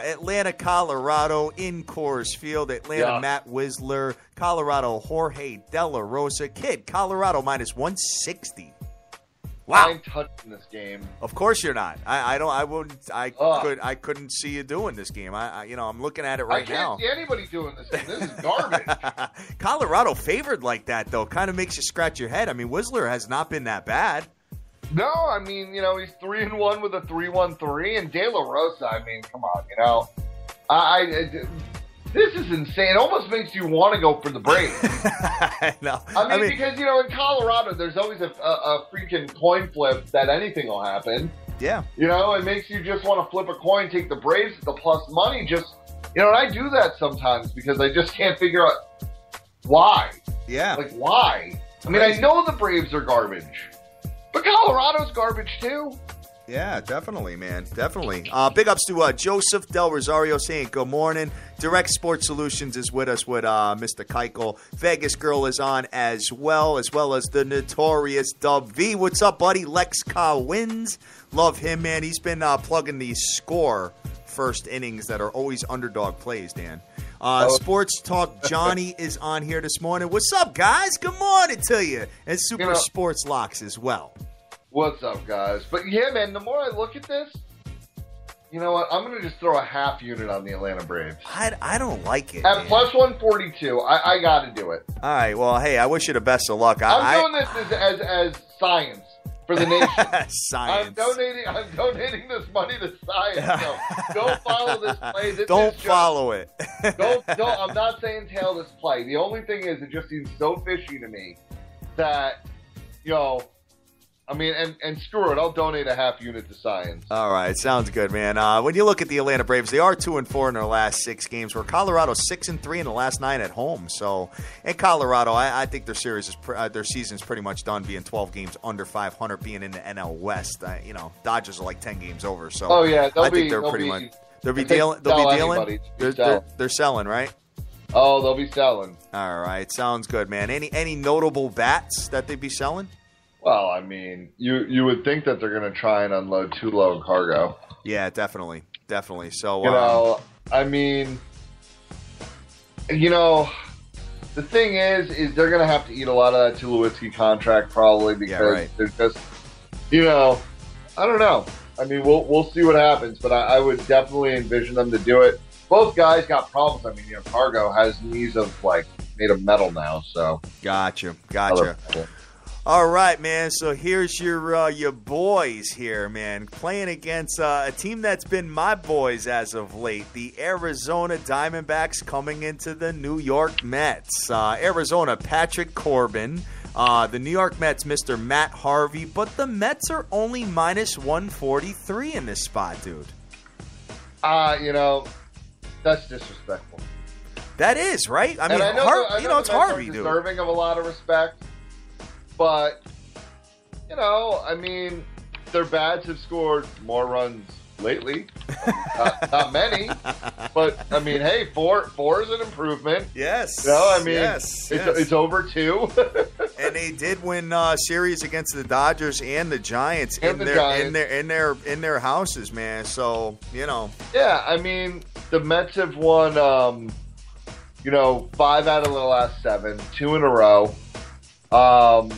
Atlanta, Colorado in Coors Field. Atlanta, Yeah. Matt Wisler. Colorado, Jorge De La Rosa. Kid, Colorado minus 160. Wow. I ain't touching this game. Of course you're not. I couldn't see you doing this game. I'm looking at it right now. I can't see anybody doing this game. This is garbage. Colorado favored like that though kind of makes you scratch your head. I mean, Wisler has not been that bad. No, I mean, he's 3-1 with a 3.13, and De La Rosa. I mean, come on, this is insane. It almost makes you want to go for the Braves. No. I mean, because, in Colorado, there's always a freaking coin flip that anything will happen. Yeah. It makes you just want to flip a coin, take the Braves at the plus money. Just, and I do that sometimes because I just can't figure out why. Yeah. Like, why? I mean, I know the Braves are garbage, but Colorado's garbage too. Yeah, definitely, man. Definitely. Big ups to Joseph Del Rosario saying good morning. Direct Sports Solutions is with us with Mr. Keuchel. Vegas Girl is on as well as the notorious Dub V. What's up, buddy? Lex Ka wins. Love him, man. He's been plugging the score first innings that are always underdog plays, Dan. Sports Talk Johnny is on here this morning. What's up, guys? Good morning to you. And Super Sports Locks as well. What's up, guys? But yeah, man, the more I look at this, you know what? I'm going to just throw a half unit on the Atlanta Braves. I don't like it. At plus 142, I got to do it. All right. Well, hey, I wish you the best of luck. I'm doing this as science for the nation. Science. I'm donating this money to science. So don't follow this play. Don't follow it. I'm not saying tail this play. The only thing is, it just seems so fishy to me that, I mean, and screw it. I'll donate a half unit to science. All right, sounds good, man. When you look at the Atlanta Braves, they are 2-4 in their last 6 games. Where Colorado's 6-3 in the last 9 at home. So, in Colorado, I think their season's pretty much done, being 12 games under 500, being in the NL West. Dodgers are like 10 games over. So, oh yeah, they'll be dealing. They're selling, right? Oh, they'll be selling. All right, sounds good, man. Any notable bats that they'd be selling? Well, I mean, you would think that they're going to try and unload Tulo and Cargo. Yeah, definitely. So, I mean, the thing is they're going to have to eat a lot of that Tulowitzki contract probably because they're just, I don't know. I mean, we'll see what happens, but I would definitely envision them to do it. Both guys got problems. I mean, Cargo has knees of made of metal now, so. Gotcha. All right, man. So here's your boys here, man, playing against a team that's been my boys as of late, the Arizona Diamondbacks coming into the New York Mets. Arizona, Patrick Corbin. The New York Mets, Mr. Matt Harvey. But the Mets are only minus 143 in this spot, dude. That's disrespectful. That is, right? I mean, I know it's Harvey, dude. Deserving of a lot of respect. But, I mean, their bats have scored more runs lately. Not many. But, I mean, hey, four is an improvement. Yes. I mean, yes. It's over 2. And they did win series against the Dodgers and the Giants in their houses, man. So, Yeah, I mean, the Mets have won, 5 out of the last 7, 2 in a row. I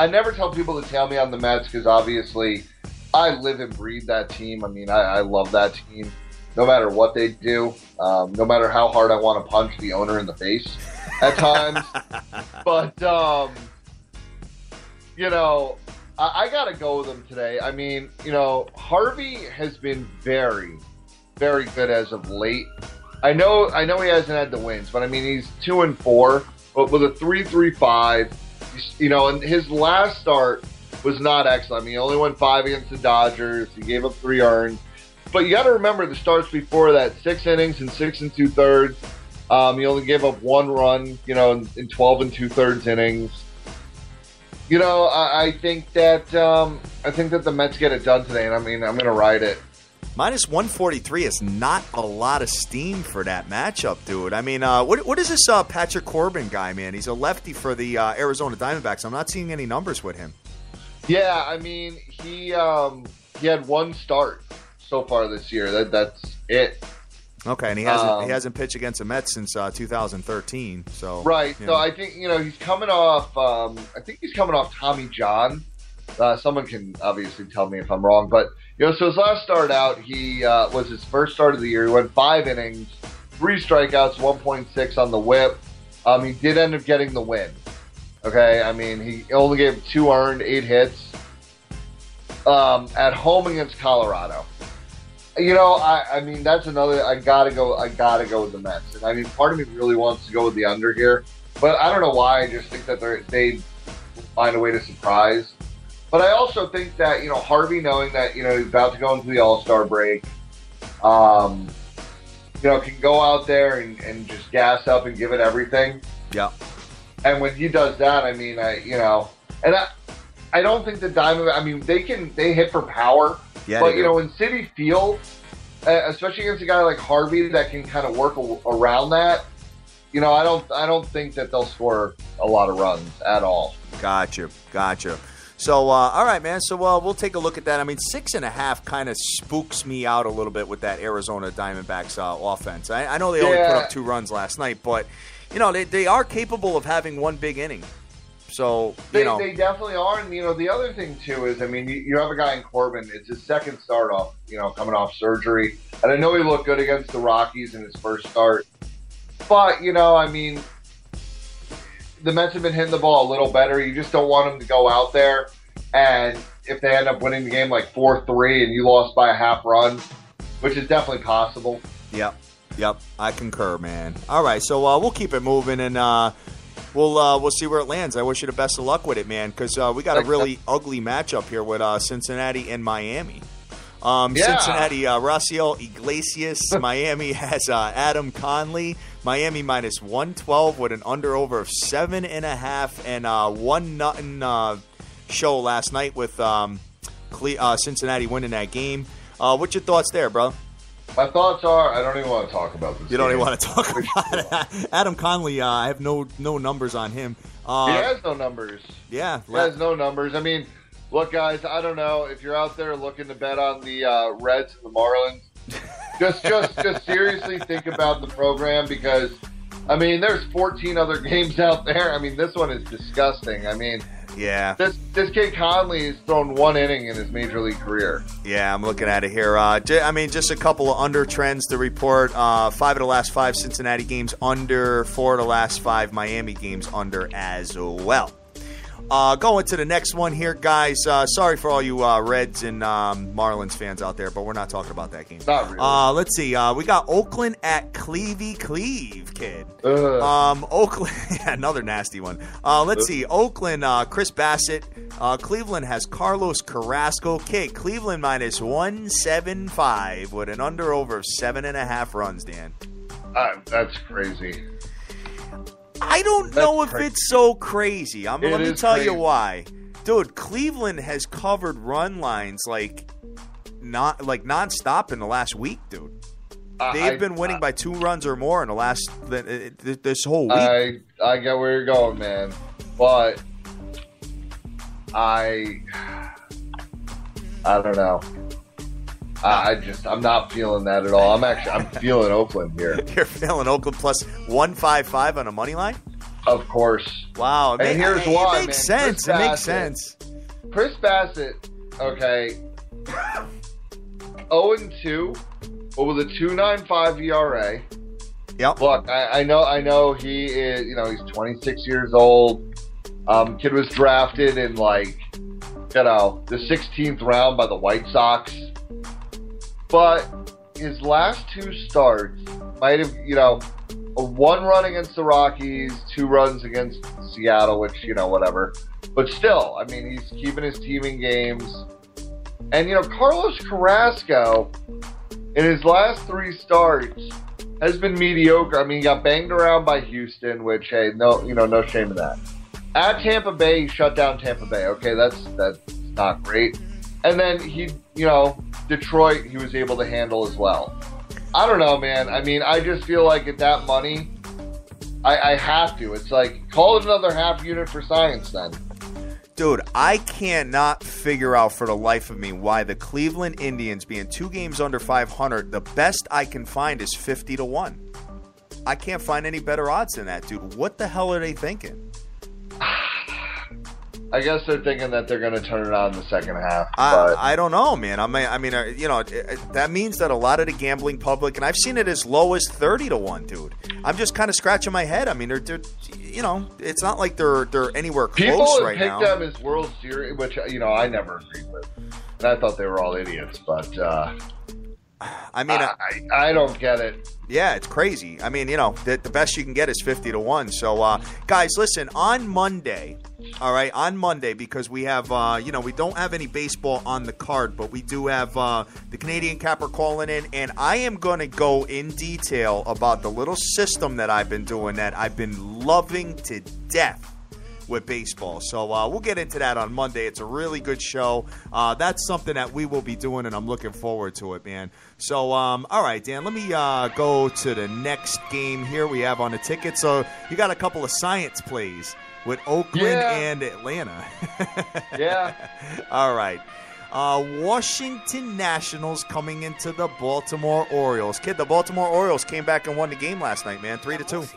never tell people to tell me on the Mets because obviously I live and breathe that team. I mean, I love that team no matter what they do, no matter how hard I want to punch the owner in the face at times. But, I got to go with them today. I mean, Harvey has been very, very good as of late. I know he hasn't had the wins, but I mean he's 2-4, but with a 3.35, you know, and his last start was not excellent. I mean, he only won 5 against the Dodgers. He gave up 3 earned. But you got to remember the starts before that: 6 innings and 6 2/3. He only gave up 1 run, you know, in 12 2/3 innings. You know, I think that the Mets get it done today, and I mean, I'm going to ride it. Minus 143 is not a lot of steam for that matchup, dude. I mean, what is this Patrick Corbin guy, man? He's a lefty for the Arizona Diamondbacks. I'm not seeing any numbers with him. Yeah, I mean, he had 1 start so far this year. That's it. Okay, and he hasn't pitched against the Mets since 2013. So right. So I think he's coming off. I think he's coming off Tommy John. Someone can obviously tell me if I'm wrong, but so his last start out, he was his first start of the year. He went 5 innings, 3 strikeouts, 1.6 on the WHIP. He did end up getting the win. Okay, I mean he only gave 2 earned, 8 hits at home against Colorado. I mean that's another. I gotta go with the Mets, and I mean part of me really wants to go with the under here, but I don't know why. I just think that they find a way to surprise. But I also think that, Harvey, knowing that, he's about to go into the All-Star break, can go out there and just gas up and give it everything. Yeah. And when he does that, I mean, I don't think the Diamondbacks, I mean, they hit for power. Yeah, but, in Citi Field, especially against a guy like Harvey that can kind of work around that, I don't think that they'll score a lot of runs at all. Gotcha. So, all right, man. So, we'll take a look at that. I mean, 6.5 kind of spooks me out a little bit with that Arizona Diamondbacks offense. I know they only put up 2 runs last night, but, they are capable of having 1 big inning. So, they definitely are. And, the other thing, too, is, I mean, you have a guy in Corbin. It's his second start off, coming off surgery. And I know he looked good against the Rockies in his first start. But, I mean, the Mets have been hitting the ball a little better. You just don't want them to go out there, and if they end up winning the game like 4-3 and you lost by a half run, which is definitely possible. Yep. I concur, man. All right, so we'll keep it moving, and we'll see where it lands. I wish you the best of luck with it, man, because we got a really ugly matchup here with Cincinnati and Miami. Cincinnati, Raciel Iglesias. Miami has Adam Conley. Miami minus 112 with an under-over of 7.5 and 1-0 show last night with Cincinnati winning that game. What's your thoughts there, bro? My thoughts are I don't even want to talk about this. You don't even want to talk about it. Adam Conley, I have no numbers on him. He has no numbers. Yeah. He has no numbers. I mean, look, guys, I don't know if you're out there looking to bet on the Reds and the Marlins. Just seriously think about the program because, I mean, there's 14 other games out there. I mean, this one is disgusting. I mean, yeah, this kid Conley has thrown 1 inning in his major league career. Yeah, I'm looking at it here. I mean, just a couple of under trends to report. 5 of the last 5 Cincinnati games under, 4 of the last 5 Miami games under as well. Going to the next one here, guys. Sorry for all you Reds and Marlins fans out there, but we're not talking about that game. Not really. Let's see. We got Oakland at Cleve, kid. Oakland, another nasty one. Let's see. Oakland, Chris Bassett. Cleveland has Carlos Carrasco. Kid, Cleveland minus 175 with an under-over of 7.5 runs, Dan. That's crazy. I don't know if it's so crazy. Let me tell you why. Dude, Cleveland has covered run lines like nonstop in the last week, dude. They've been winning by 2 runs or more in the last this whole week. I get where you're going, man. But I don't know. I'm not feeling that at all. I'm feeling Oakland here. You're feeling Oakland plus 155 on a money line? Of course. Wow. And here's why, it makes sense. It makes sense. Chris Bassett, okay, 0-2, but with a 2.95 ERA. Yep. Look, I know he is, he's 26 years old. Kid was drafted in the 16th round by the White Sox. But his last 2 starts, might have, a 1 run against the Rockies, 2 runs against Seattle, which, whatever. But still, I mean, he's keeping his team in games. And, Carlos Carrasco, in his last 3 starts, has been mediocre. I mean, he got banged around by Houston, which, hey, no shame in that. At Tampa Bay, he shut down Tampa Bay. Okay, that's not great. And then Detroit, he was able to handle as well. I don't know, man. I mean, I just feel like at that money, I have to. It's like, call it another half unit for science then. Dude, I cannot figure out for the life of me why the Cleveland Indians, being 2 games under 500, the best I can find is 50-1. I can't find any better odds than that, dude. What the hell are they thinking? I guess they're thinking that they're going to turn it on in the second half. I don't know, man. I mean, that means that a lot of the gambling public, and I've seen it as low as 30-1, dude. I'm just kind of scratching my head. I mean, they're it's not like they're anywhere close right now. People have picked them as World Series, which I never agreed with. And I thought they were all idiots, but I mean, I don't get it. Yeah, it's crazy. I mean, the best you can get is 50-1. So, guys, listen, on Monday. All right, on Monday, because we have, we don't have any baseball on the card, but we do have the Canadian Capper calling in, and I am going to go in detail about the little system that I've been doing that I've been loving to death with baseball. So we'll get into that on Monday. It's a really good show. That's something that we will be doing, and I'm looking forward to it, man. So, all right, Dan, let me go to the next game here we have on the ticket. So you got a couple of science plays with Oakland and Atlanta. Yeah. All right. Washington Nationals coming into the Baltimore Orioles. Kid, the Baltimore Orioles came back and won the game last night, man, 3-2.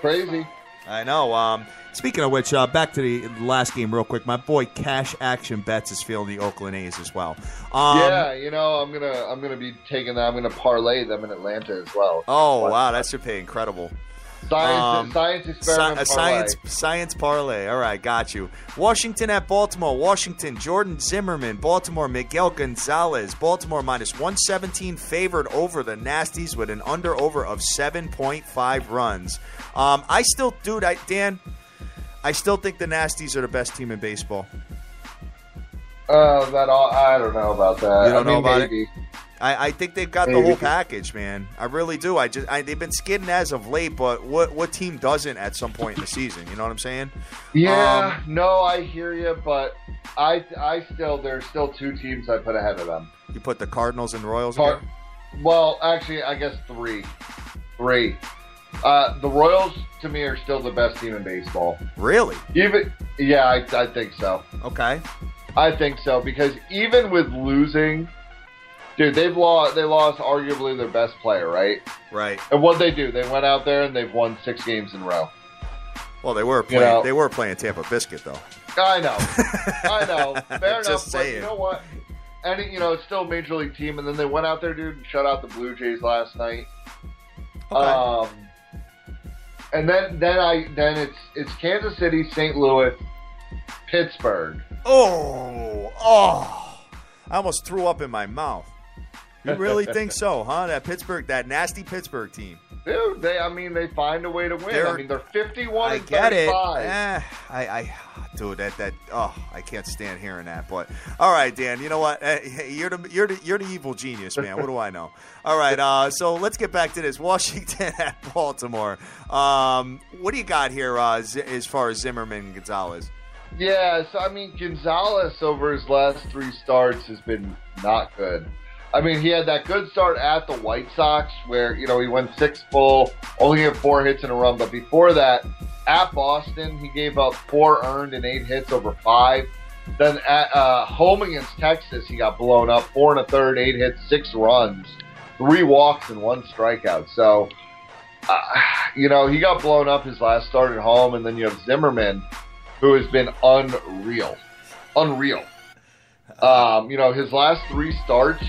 Crazy. I know. Speaking of which, back to the last game real quick. My boy Cash Action Bets is feeling the Oakland A's as well. Yeah, I'm gonna be taking that. I'm gonna parlay them in Atlanta as well. Oh wow, that should pay incredible. Science experiment parlay. Science parlay. All right, got you. Washington at Baltimore. Washington, Jordan Zimmerman. Baltimore, Miguel Gonzalez. Baltimore minus 117 favored over the Nasties with an under-over of 7.5 runs. Dan, I still think the Nasties are the best team in baseball. I don't know about that. You don't know about maybe. it? I think they've got the whole package, man. I really do. They've been skidding as of late, but what team doesn't at some point in the season? You know what I'm saying? Yeah, no, I hear you, but there's still 2 teams I put ahead of them. You put the Cardinals and Royals again? Well, actually, I guess 3. The Royals, to me, are still the best team in baseball. Really? I think so. Okay. I think so, because even with losing... Dude, they lost arguably their best player, right? Right. And what'd they do? They went out there and they've won 6 games in a row. Well, they were playing. They were playing Tampa Biscuit, though. I know. Fair enough. Just saying. But you know what? And it's still a major league team. And then they went out there, dude, and shut out the Blue Jays last night. Okay. And then it's Kansas City, St. Louis, Pittsburgh. Oh! I almost threw up in my mouth. You really think so, huh? That nasty Pittsburgh team. Dude, they find a way to win. They're 51 and 35. I get it. Dude, I can't stand hearing that. But all right, Dan, you know what? You're the evil genius, man. What do I know? All right, so let's get back to this. Washington at Baltimore. What do you got here as far as Zimmerman and Gonzalez? Yeah, so Gonzalez over his last 3 starts has been not good. He had that good start at the White Sox where, he went 6 full, only had 4 hits in a run. But before that, at Boston, he gave up 4 earned and 8 hits over 5. Then at home against Texas, he got blown up 4 1/3, 8 hits, 6 runs, 3 walks, and 1 strikeout. So, he got blown up his last start at home. And then you have Zimmerman, who has been unreal. His last 3 starts,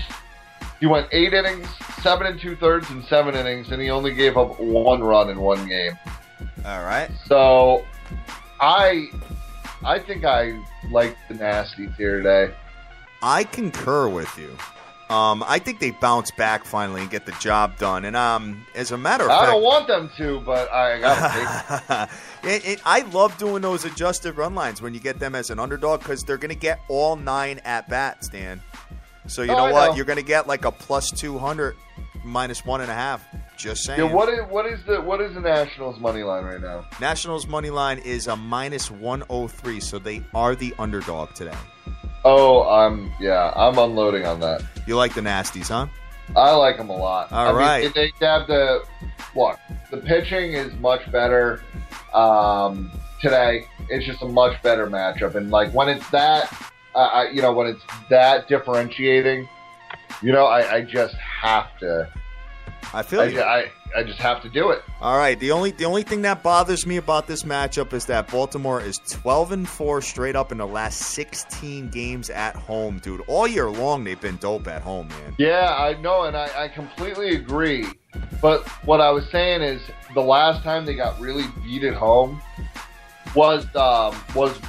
he went 8 innings, 7 2/3, and 7 innings, and he only gave up 1 run in 1 game. All right. So, I think I like the Nasties here today. I concur with you. I think they bounce back finally and get the job done. And as a matter of I fact, don't want them to, but I got to I love doing those adjusted run lines when you get them as an underdog because they're going to get all 9 at-bats, Dan. So you know what? You're going to get like a plus 200, minus 1.5. Just saying. Yeah, what is the Nationals money line right now? Nationals money line is a minus 103, so they are the underdog today. Oh, I'm unloading on that. You like the Nasties, huh? I like them a lot. All right. Mean, they have the pitching is much better today. It's just a much better matchup, and like when it's that, when it's that differentiating, I just have to. I feel you. I just have to do it. All right. The only thing that bothers me about this matchup is that Baltimore is 12-4 straight up in the last 16 games at home, dude. All year long, they've been dope at home, man. Yeah, I know, and I completely agree. But what I was saying is the last time they got really beat at home was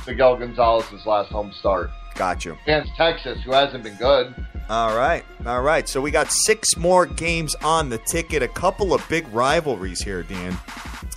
Miguel Gonzalez's last home start. Gotcha. Against Texas, who hasn't been good. All right. So we got 6 more games on the ticket. A couple of big rivalries here, Dan.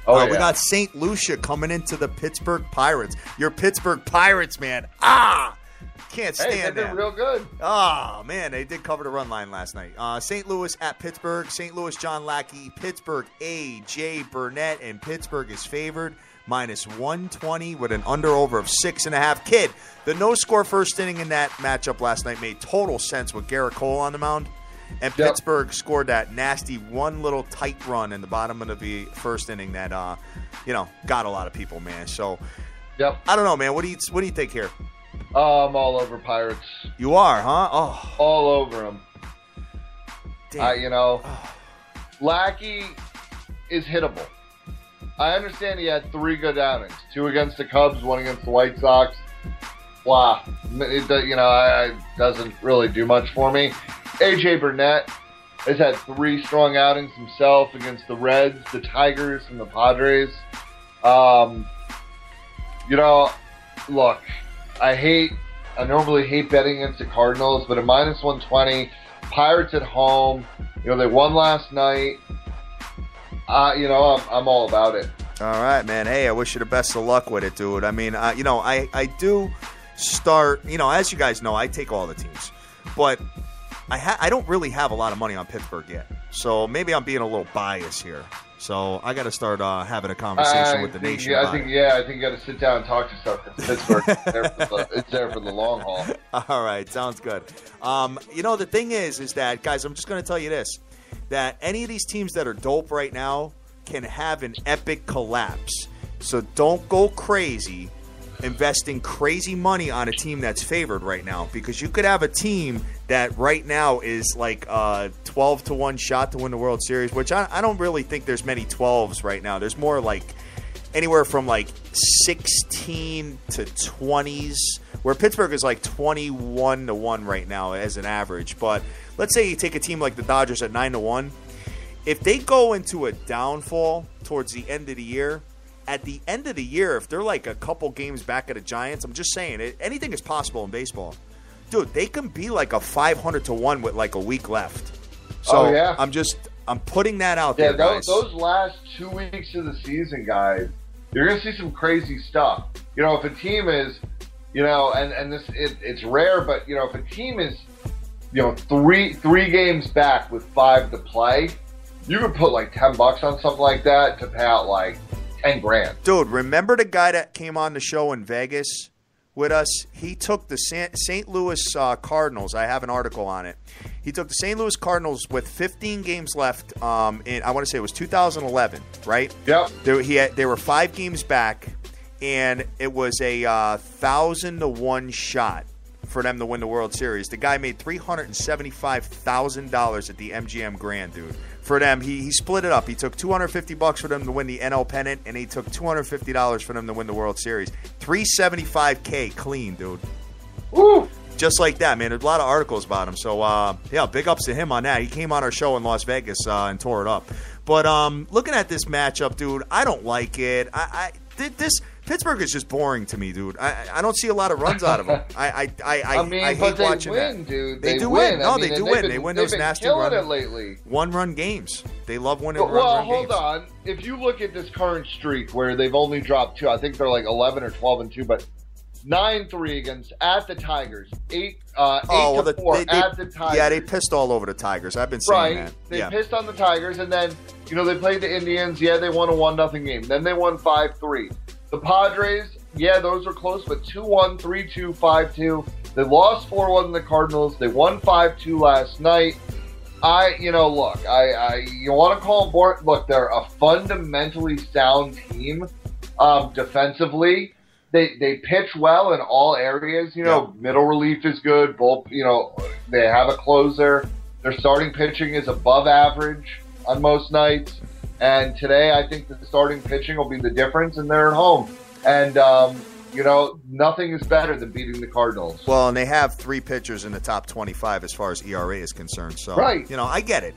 We got St. Lucia coming into the Pittsburgh Pirates. Your Pittsburgh Pirates, man. Can't stand they've that. been real good. Oh, man, they did cover the run line last night. St. Louis at Pittsburgh. St. Louis, John Lackey. Pittsburgh, A.J. Burnett, and Pittsburgh is favored. Minus 120 with an under-over of 6.5. Kid, the no-score first inning in that matchup last night made total sense with Garrett Cole on the mound. And Pittsburgh scored that nasty one little tight run in the bottom of the first inning that, got a lot of people, man. So, I don't know, man. What do you think here? I'm all over Pirates. You are, huh? Oh, all over them. Damn. Lackey is hittable. I understand he had 3 good outings. 2 against the Cubs, 1 against the White Sox. Blah. It doesn't really do much for me. A.J. Burnett has had 3 strong outings himself against the Reds, the Tigers, and the Padres. Look, I normally hate betting against the Cardinals, but at minus 120, Pirates at home, they won last night. I'm all about it. All right, man. Hey, I wish you the best of luck with it, dude. I mean, I do start, as you guys know, I take all the teams. But I don't really have a lot of money on Pittsburgh yet. So maybe I'm being a little biased here. So I got to start having a conversation with the nation. I think you got to sit down and talk to stuff. Pittsburgh, it's there for the long haul. All right, sounds good. The thing is that, guys, I'm just going to tell you this. That any of these teams that are dope right now can have an epic collapse. So don't go crazy investing crazy money on a team that's favored right now, because you could have a team that right now is like a 12-1 shot to win the World Series, which I don't really think there's many 12s right now. There's more like anywhere from like 16 to 20s, where Pittsburgh is like 21-1 right now as an average. But let's say you take a team like the Dodgers at 9-1. If they go into a downfall towards the end of the year, at the end of the year, if they're like a couple games back at the Giants, I'm just saying, anything is possible in baseball. Dude, they can be like a 500-1 with like a week left. So I'm putting that out there, guys. Those last 2 weeks of the season, guys, you're going to see some crazy stuff. If a team is, it's rare, but, if a team is, three games back with 5 to play, you could put like $10 on something like that to pay out like $10,000. Dude, remember the guy that came on the show in Vegas with us? He took the St. Louis Cardinals. I have an article on it. He took the St. Louis Cardinals with 15 games left in, I want to say it was 2011, right? Yep. They were 5 games back, and it was a 1,000-1 shot for them to win the World Series. The guy made $375,000 at the MGM Grand, dude. For them, he split it up. He took $250 for them to win the NL pennant, and he took $250 for them to win the World Series. $375K clean, dude. Woo! Just like that, man. There's a lot of articles about him. So, big ups to him on that. He came on our show in Las Vegas and tore it up. But looking at this matchup, dude, I don't like it. Pittsburgh is just boring to me, dude. I don't see a lot of runs out of them. I hate watching that. Dude. They do win. No, they do win. They win those nasty runs. Lately. One-run games. They love winning run games. Well, hold on. If you look at this current streak where they've only dropped 2, I think they're like 11 or 12-2, but 9-3 against at the Tigers, 8-4 at the Tigers. Yeah, they pissed all over the Tigers. I've been saying that. They pissed on the Tigers, and then they played the Indians. Yeah, they won a 1-0 game. Then they won 5-3. The Padres, yeah, those were close, but 2-1, 3-2, 5-2. They lost 4-1 to the Cardinals. They won 5-2 last night. You want to call them boring? Look, they're a fundamentally sound team defensively. They pitch well in all areas. Middle relief is good. They have a closer. Their starting pitching is above average on most nights. And today, I think the starting pitching will be the difference, and they're at home. And, nothing is better than beating the Cardinals. Well, and they have 3 pitchers in the top 25 as far as ERA is concerned. So, right. I get it,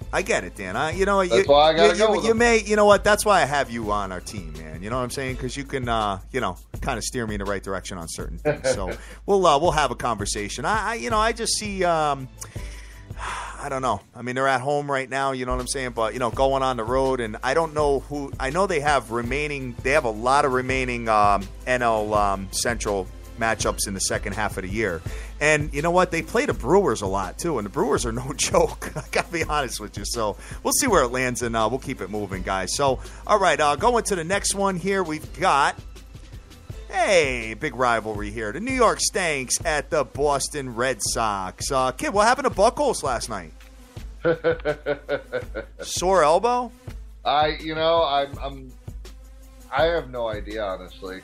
Dan. That's why I got to go with them. You know what? That's why I have you on our team, man. You know what I'm saying? Because you can, kind of steer me in the right direction on certain things. So we'll have a conversation. I just see. I don't know. I mean, they're at home right now, you know what I'm saying? But, going on the road, and I don't know who – I know they have a lot of remaining NL Central matchups in the second half of the year. And you know what? They play the Brewers a lot, too, and the Brewers are no joke. I got to be honest with you. So we'll see where it lands, and we'll keep it moving, guys. So, all right, going to the next one here, we've got – hey, big rivalry here. The New York Stanks at the Boston Red Sox. Kid, what happened to Buckholz last night? Sore elbow? I have no idea, honestly.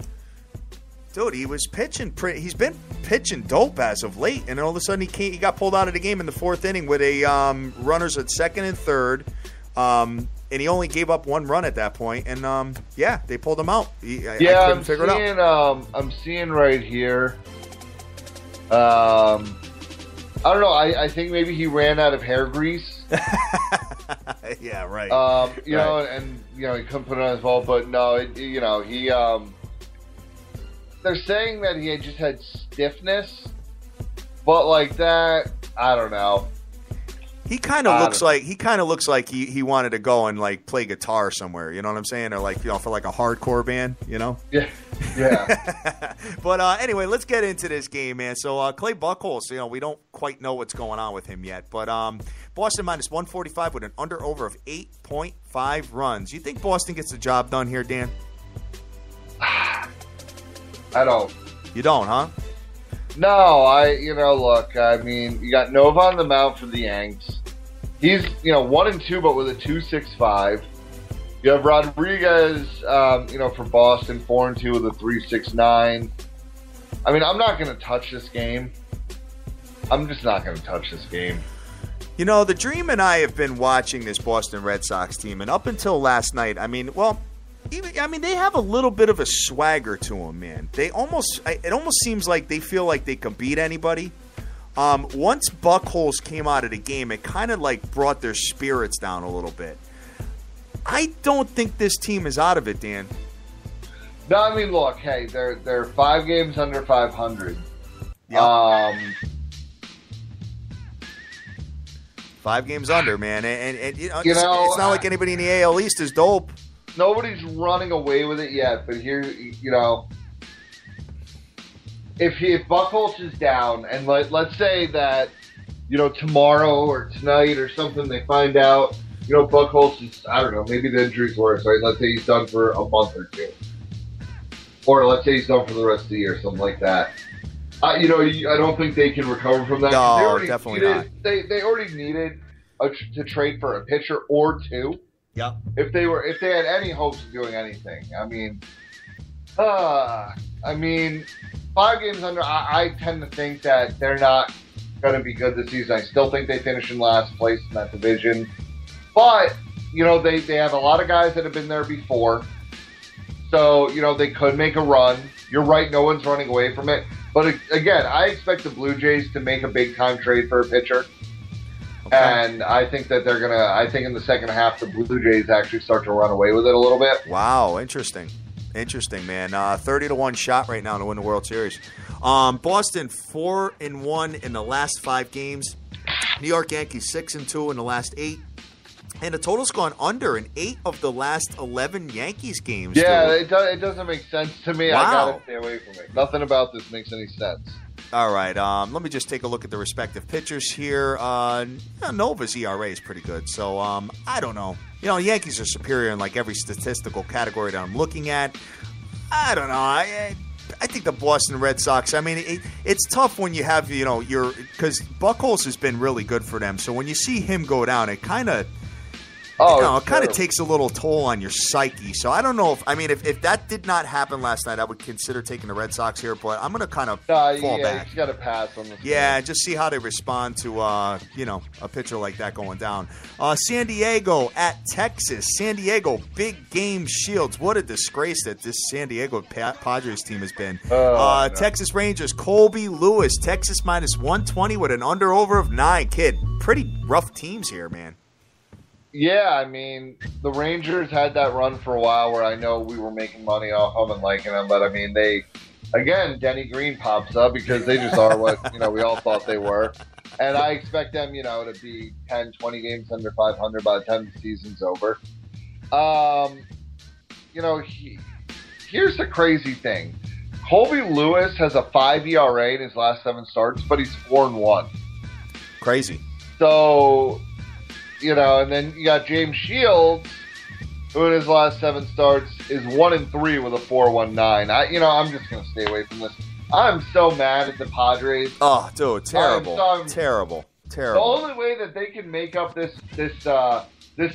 Dude, he was pitching. He's been pitching dope as of late, and all of a sudden he got pulled out of the game in the 4th inning with a runners at 2nd and 3rd. And he only gave up 1 run at that point, and they pulled him out. I couldn't figure it out. I'm seeing right here. I don't know. I think maybe he ran out of hair grease. Yeah, right. Know, and he couldn't put it on his ball, but no, he. They're saying that he just had stiffness, but like that, I don't know. He kind of looks like he wanted to go and like play guitar somewhere. You know what I'm saying? Or like for like a hardcore band. Yeah. But anyway, let's get into this game, man. So Clay Buckholz, we don't quite know what's going on with him yet. But Boston minus 145 with an under/over of 8.5 runs. You think Boston gets the job done here, Dan? I don't. You don't, huh? No, look, I mean, you got Nova on the mound for the Yanks. He's, 1-2, but with a 2.65. You have Rodriguez, for Boston, 4-2 with a 3.69. I mean, I'm not going to touch this game. I'm just not going to touch this game. The Dream and I have been watching this Boston Red Sox team, and up until last night, they have a little bit of a swagger to them, man. It almost seems like they feel like they can beat anybody. Once Buckholz came out of the game, it kind of like brought their spirits down a little bit. I don't think this team is out of it, Dan. No, I mean, look, hey, they're 5 games under 500. Yep. 5 games under, man, and it's not like anybody in the AL East is dope. Nobody's running away with it yet, but here, if Buckholz is down, and let's say that, tomorrow or tonight or something, they find out, Buckholz is, I don't know, maybe the injury's worse, right? Let's say he's done for a month or 2. Or let's say he's done for the rest of the year, something like that. I don't think they can recover from that. No, definitely not. They already needed to trade for a pitcher or 2. Yeah. If they had any hopes of doing anything, I mean, 5 games under. I tend to think that they're not going to be good this season. I still think they finish in last place in that division, but they have a lot of guys that have been there before, so they could make a run. You're right, no one's running away from it. But again, I expect the Blue Jays to make a big time trade for a pitcher. Okay. And I think that they're going to – I think in the second half the Blue Jays actually start to run away with it a little bit. Wow, interesting. Interesting, man. 30-1 shot right now to win the World Series. Boston 4-1 in the last 5 games. New York Yankees 6-2 in the last 8. And the total's gone under in 8 of the last 11 Yankees games. Yeah, it doesn't make sense to me. Wow. I gotta stay away from it. Nothing about this makes any sense. All right, let me just take a look at the respective pitchers here. Nova's ERA is pretty good, so I don't know. Yankees are superior in like every statistical category that I'm looking at. I don't know. I think the Boston Red Sox, I mean, it's tough when you have, because Buchholz has been really good for them. So when you see him go down, it kind of... it kind of takes a little toll on your psyche. So I don't know if that did not happen last night, I would consider taking the Red Sox here. But I'm going to kind of fall back. You got to pass on this. Yeah, just see how they respond to a pitcher like that going down. San Diego at Texas. San Diego, big game Shields. What a disgrace that this San Diego Padres team has been. No. Texas Rangers, Colby Lewis. Texas minus 120 with an under-over of 9. Kid, pretty rough teams here, man. Yeah, I mean, the Rangers had that run for a while where I know we were making money off them and liking them, but I mean, Denny Green pops up because they just are what, we all thought they were. And I expect them, to be 10, 20 games under 500 by the time the season's over. Here's the crazy thing. Colby Lewis has a 5 ERA in his last 7 starts, but he's 4-1. Crazy. So... and then you got James Shields, who in his last 7 starts is 1-3 with a 4.19. I'm just gonna stay away from this. I'm so mad at the Padres. Oh, dude, terrible, terrible. The only way that they can make up this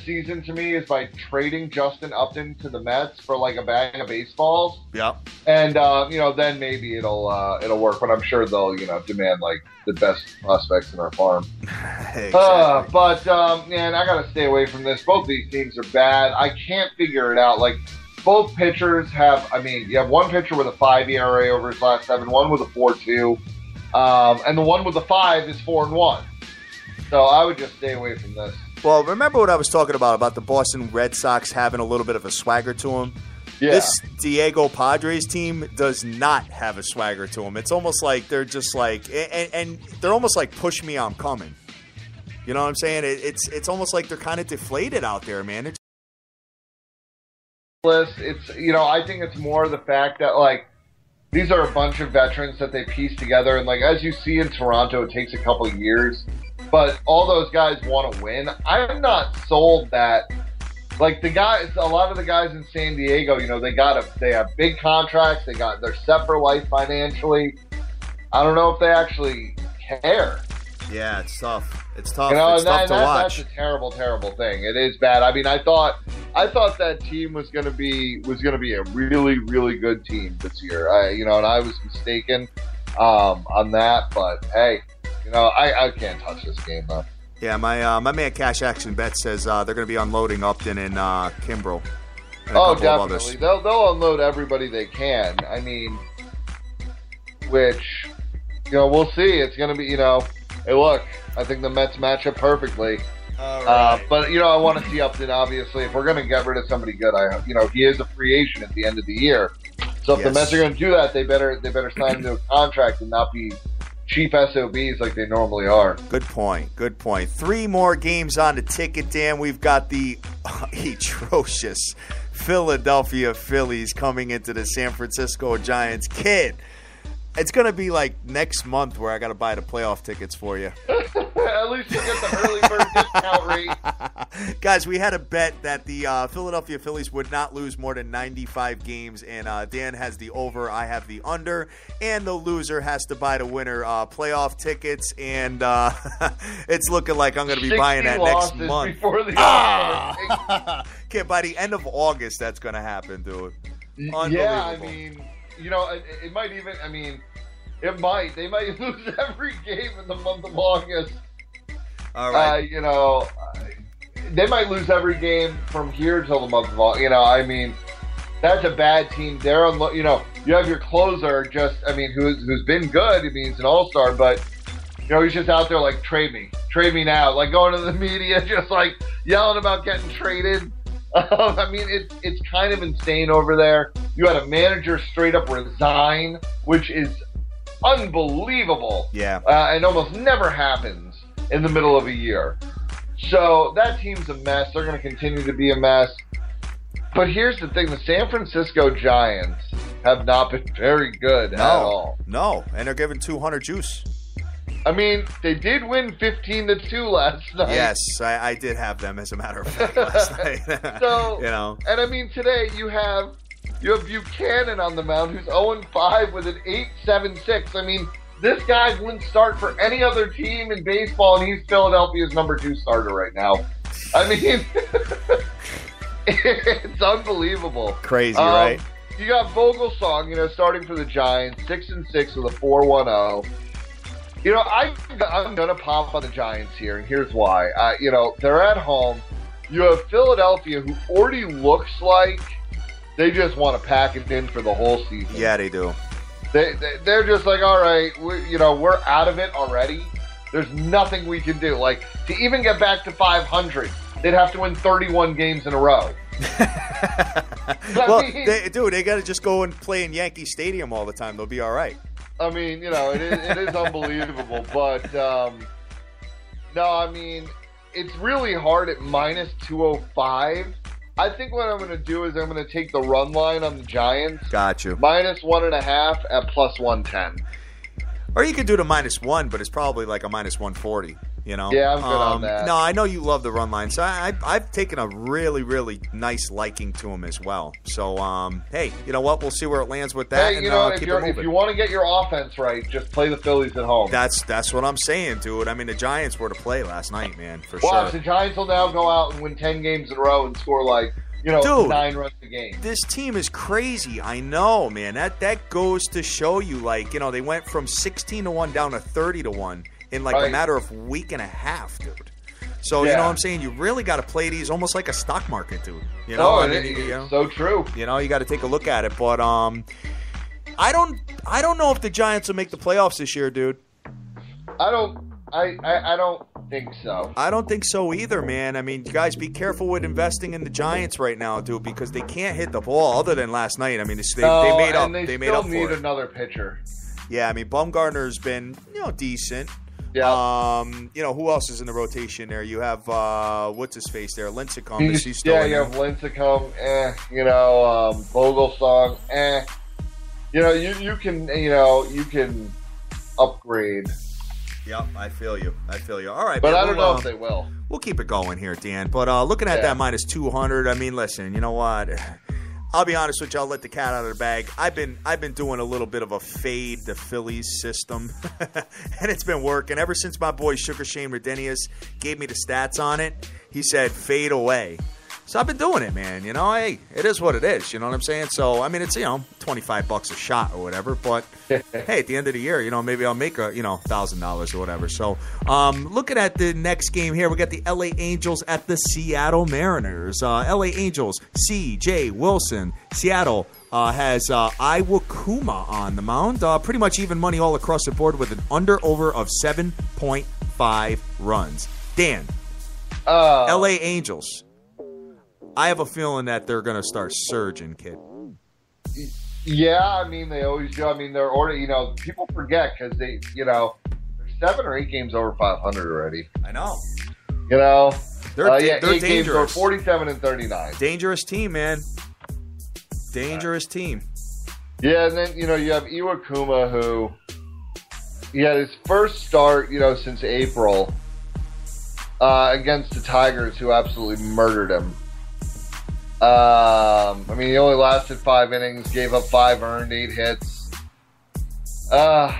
season to me is by trading Justin Upton to the Mets for like a bag of baseballs. Yeah. And then maybe it'll work, but I'm sure they'll demand like the best prospects in our farm. Exactly. Man, I gotta stay away from this. Both these teams are bad. I can't figure it out. Like both pitchers have. I mean, you have one pitcher with a 5 ERA over his last 7, one with a 4.2, and the one with the 5 is 4-1. So I would just stay away from this. Well, remember what I was talking about the Boston Red Sox having a little bit of a swagger to them? Yeah. This Diego Padres team does not have a swagger to them. It's almost like they're just like, and they're almost like, push me, I'm coming. You know what I'm saying? It's almost like they're kind of deflated out there, man. It's I think it's more the fact that like these are a bunch of veterans that they piece together, and like as you see in Toronto, it takes a couple of years. But all those guys want to win. I'm not sold that, like a lot of the guys in San Diego, they have big contracts. They're set for life financially. I don't know if they actually care. Yeah, it's tough. It's tough. It's tough to watch. That's a terrible, terrible thing. It is bad. I mean, I thought that team was going to be a really, really good team this year. And I was mistaken on that. But hey. I can't touch this game, though. Yeah, my man Cash Action Bet says they're going to be unloading Upton and Kimbrough. Oh, definitely. They'll unload everybody they can. I mean, which, we'll see. It's going to be, hey, look, I think the Mets match up perfectly. All right. But, I want to see Upton, obviously. If we're going to get rid of somebody good, he is a free agent at the end of the year. So if the Mets are going to do that, they better sign him to a contract and not be cheap SOBs like they normally are. Good point. 3 more games on the ticket, Dan. We've got the atrocious Philadelphia Phillies coming into the San Francisco Giants. Kid, it's going to be like next month where I got to buy the playoff tickets for you. At least you get the early bird discount rate. Guys, we had a bet that the Philadelphia Phillies would not lose more than 95 games, and Dan has the over, I have the under, and the loser has to buy the winner playoff tickets, and it's looking like I'm going to be buying that next month. Before the Okay, by the end of August, that's going to happen, dude. Yeah, I mean, it might even, they might lose every game in the month of August. All right. They might lose every game from here till the month of August. That's a bad team. They're you have your closer, who's been good. He's an all-star, but he's just out there like, trade me now, like going to the media, just like yelling about getting traded. It's kind of insane over there. You had a manager straight up resign, which is unbelievable. Yeah. And almost never happens in the middle of a year. So that team's a mess. They're going to continue to be a mess. But here's the thing. The San Francisco Giants have not been very good at all. No, and they're giving 200 juice. I mean, they did win 15-2 last night. Yes, I did have them, as a matter of fact, last night. So, you know. And I mean, today you have Buchanan on the mound, who's 0-5 with an 8.76. I mean, this guy wouldn't start for any other team in baseball, and he's Philadelphia's number 2 starter right now. I mean, it's unbelievable. Crazy, right? You got Vogelsong, starting for the Giants, 6-6 with a 4.10. I'm gonna pop on the Giants here, and here's why. They're at home. You have Philadelphia, who already looks like they just want to pack it in for the whole season. Yeah, they do. They're just like, all right, we're out of it already. There's nothing we can do. Like, to even get back to 500, they'd have to win 31 games in a row. They got to just go and play in Yankee Stadium all the time. They'll be all right. I mean, it is unbelievable. But, no, I mean, it's really hard at minus 205. I think what I'm going to do is I'm going to take the run line on the Giants. Got you. Minus 1.5 at plus 110. Or you could do the -1, but it's probably like a minus 140. Yeah, I'm good on that. No, I know you love the run line, so I've taken a really, really nice liking to him as well. So, hey, you know what? We'll see where it lands with that. Hey, if you want to get your offense right, just play the Phillies at home. That's what I'm saying, dude. I mean, the Giants were to play last night, man, for sure. Well, the Giants will now go out and win 10 games in a row and score dude, 9 runs a game. This team is crazy. I know, man. That goes to show you, they went from 16-1 down to 30-1 in a matter of a week and a half, dude. So, you know what I'm saying? You really got to play these almost like a stock market, dude. So true. You got to take a look at it. But I don't know if the Giants will make the playoffs this year, dude. I don't think so. I don't think so either, man. I mean, guys, be careful with investing in the Giants right now, dude, because they can't hit the ball. Other than last night, I mean, they made up. They made up for it. They still need another pitcher. Yeah, I mean, Bumgarner's been decent. Yeah. Who else is in the rotation there? You have what's his face there, Lincecum. He's still you have Lincecum. Vogelsong. You can upgrade. Yep, I feel you. All right, but man, I don't know if they will. We'll keep it going here, Dan. But looking at that minus 200, I mean, listen, you know what? I'll be honest with you. I'll let the cat out of the bag. I've been doing a little bit of a fade the Phillies system, and it's been working ever since my boy Sugar Shane Redenius gave me the stats on it. He said fade away. So I've been doing it, man. Hey, it is what it is. You know what I'm saying? So, I mean, it's, $25 a shot or whatever. But, hey, at the end of the year, maybe I'll make $1,000 or whatever. So, looking at the next game here, we got the LA Angels at the Seattle Mariners. LA Angels, C.J. Wilson. Seattle has Iwakuma on the mound. Pretty much even money all across the board with an under-over of 7.5 runs. Dan, LA Angels. I have a feeling that they're going to start surging, kid. Yeah, I mean, they always do. I mean, they're already, people forget because they're 7 or 8 games over 500 already. I know. They're 8 dangerous. Games over 47 and 39. Dangerous team, man. Dangerous team. Yeah, and then, you have Iwakuma, who he had his first start, since April against the Tigers, who absolutely murdered him. I mean, he only lasted 5 innings, gave up 5 earned, 8 hits. I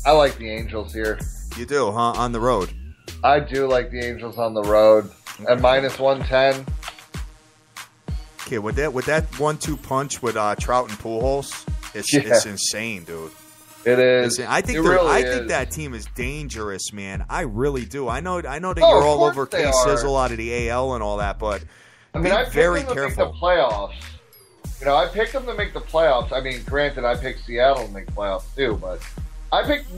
like the Angels here. You do, huh? On the road. I do like the Angels on the road at minus 110. Okay, with that 1-2 punch with Trout and Pujols, it's insane, dude. It is. I think that team is dangerous, man. I really do. I know that you're all over K-Sizzle out of the AL and all that, but I picked very careful. Make the playoffs. I picked them to make the playoffs. I mean, granted, I picked Seattle to make the playoffs too, but I picked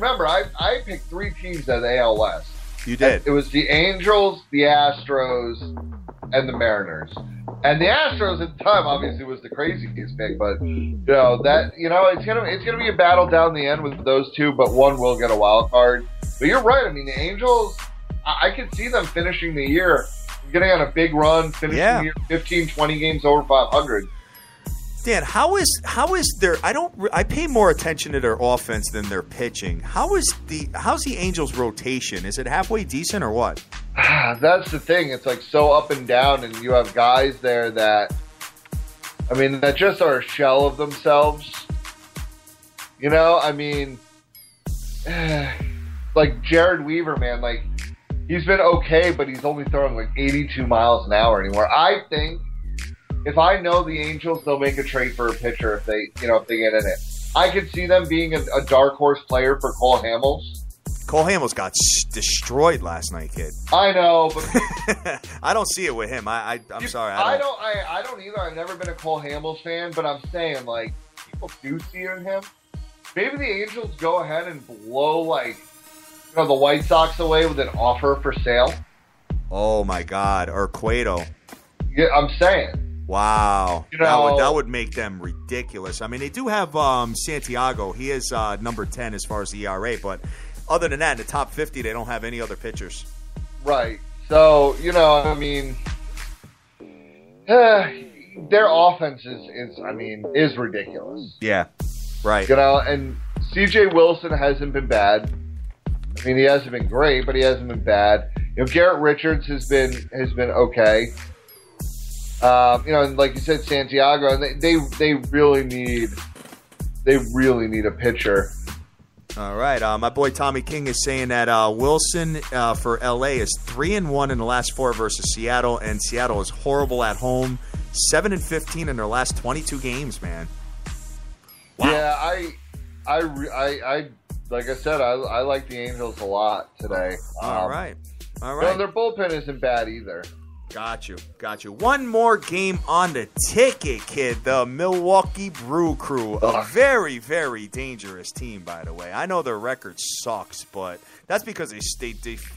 3 teams at the AL West. You did. It was the Angels, the Astros, and the Mariners. And the Astros at the time obviously was the craziest pick, but it's gonna be a battle down the end with those two, but one will get a wild card. But you're right. I mean, the Angels, I could see them finishing the year, getting on a big run, finishing the year 15, 20 games over 500. Dan, how is their? I pay more attention to their offense than their pitching. How's the Angels' rotation? Is it halfway decent or what? That's the thing. It's like so up and down, and you have guys there that just are a shell of themselves. Like Jared Weaver, man, like he's been okay, but he's only throwing like 82 miles an hour anymore. I think if I know the Angels, they'll make a trade for a pitcher if they get in it. I could see them being a dark horse player for Cole Hamels. Cole Hamels got destroyed last night, kid. I know, but I don't see it with him. I'm sorry. I don't either. I've never been a Cole Hamels fan, but I'm saying like people do see it in him. Maybe the Angels go ahead and blow the White Sox away with an offer for sale. Oh my God, or Cueto. Yeah, I'm saying. Wow, that would make them ridiculous. I mean, they do have Santiago. He is number 10 as far as the ERA, but other than that, in the top 50, they don't have any other pitchers. Right. So, their offense is ridiculous. Yeah. Right. And CJ Wilson hasn't been bad. I mean, he hasn't been great, but he hasn't been bad. Garrett Richards has been okay. And like you said, Santiago, and they really need a pitcher. All right, my boy Tommy King is saying that Wilson for LA is 3-1 in the last 4 versus Seattle, and Seattle is horrible at home, 7-15 in their last 22 games. Man, wow. Yeah, I like I said, I like the Angels a lot today. All right. Their bullpen isn't bad either. Got you. One more game on the ticket, kid. The Milwaukee Brew Crew, a very, very dangerous team, by the way. I know their record sucks, but that's because they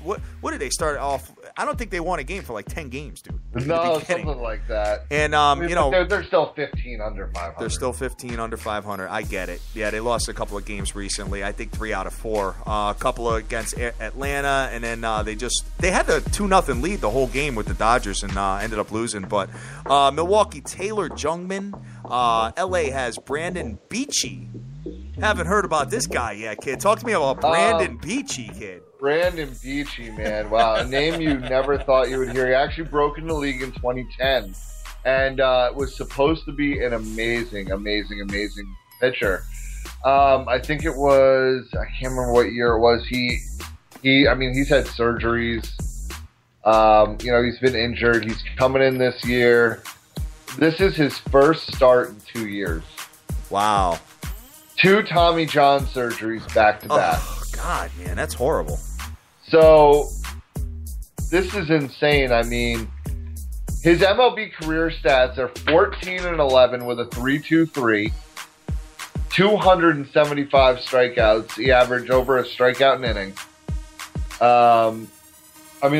what did they start off? I don't think they won a game for like 10 games, dude. No, something like that. And they're still 15 under 500. They're still 15 under 500. I get it. Yeah, they lost a couple of games recently. I think 3 out of 4. A couple against Atlanta, and then they had the 2-0 lead the whole game with the Dodgers and ended up losing. But Milwaukee, Taylor Jungmann. LA has Brandon Beachy. Haven't heard about this guy yet, kid. Talk to me about Brandon Beachy, kid. Brandon Beachy, man. Wow, a name you never thought you would hear. He actually broke into the league in 2010 and was supposed to be an amazing, amazing, amazing pitcher. I think it was, I can't remember what year it was. He's had surgeries. He's been injured. He's coming in this year. This is his first start in 2 years. Wow. 2 Tommy John surgeries back to back. Oh, God, man, that's horrible. So, this is insane. I mean, his MLB career stats are 14-11 with a 3.23, 275 strikeouts. He averaged over a strikeout an inning.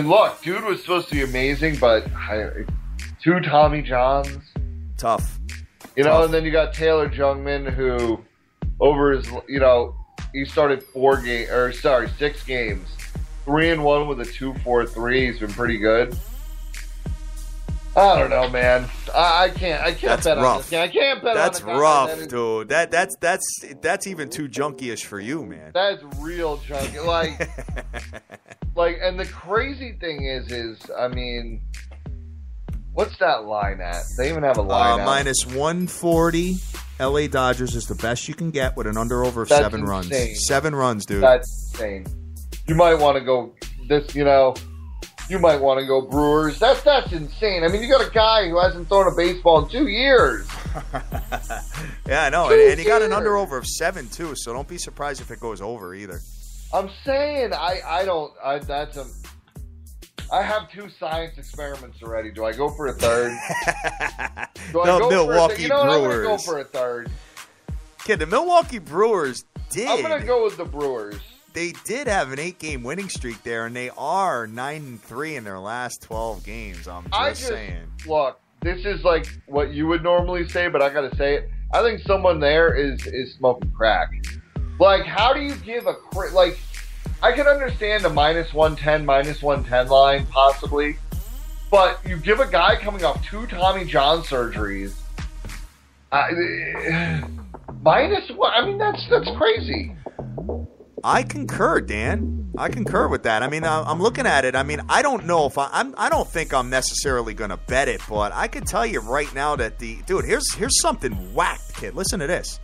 Look, dude was supposed to be amazing, but 2 Tommy Johns. Tough. And then you got Taylor Jungmann, who over his, he started 6 games, 3-1 with a 2.43. He's been pretty good. I don't know, man. I can't bet on this guy. I can't bet that's on a guy. Rough, dude. That's even too junky-ish for you, man. That's real junky. And the crazy thing is, what's that line at? They even have a line at minus 140. LA Dodgers is the best you can get with an under-over of 7 runs. 7 runs, dude. That's insane. You might want to go you might want to go Brewers. That's insane. You got a guy who hasn't thrown a baseball in 2 years. Yeah, I know. And he got an under-over of 7, too, so don't be surprised if it goes over either. I'm saying I have 2 science experiments already. Do I go for a third? Milwaukee Brewers. I'm going to go for a third. Kid, the Milwaukee Brewers did. I'm going to go with the Brewers. they did have an 8-game winning streak there, and they are 9-3 in their last 12 games. I'm just saying. Look, this is like what you would normally say, but I got to say it. I think someone there is smoking crack. Like, how do you give a like? I can understand a -110, -110 line possibly, but you give a guy coming off 2 Tommy John surgeries -1. I mean, that's crazy. I concur, Dan. I concur with that. I mean, I'm looking at it. I mean, I don't know if I don't think I'm necessarily going to bet it, but I can tell you right now that dude, here's something whacked, kid. Listen to this.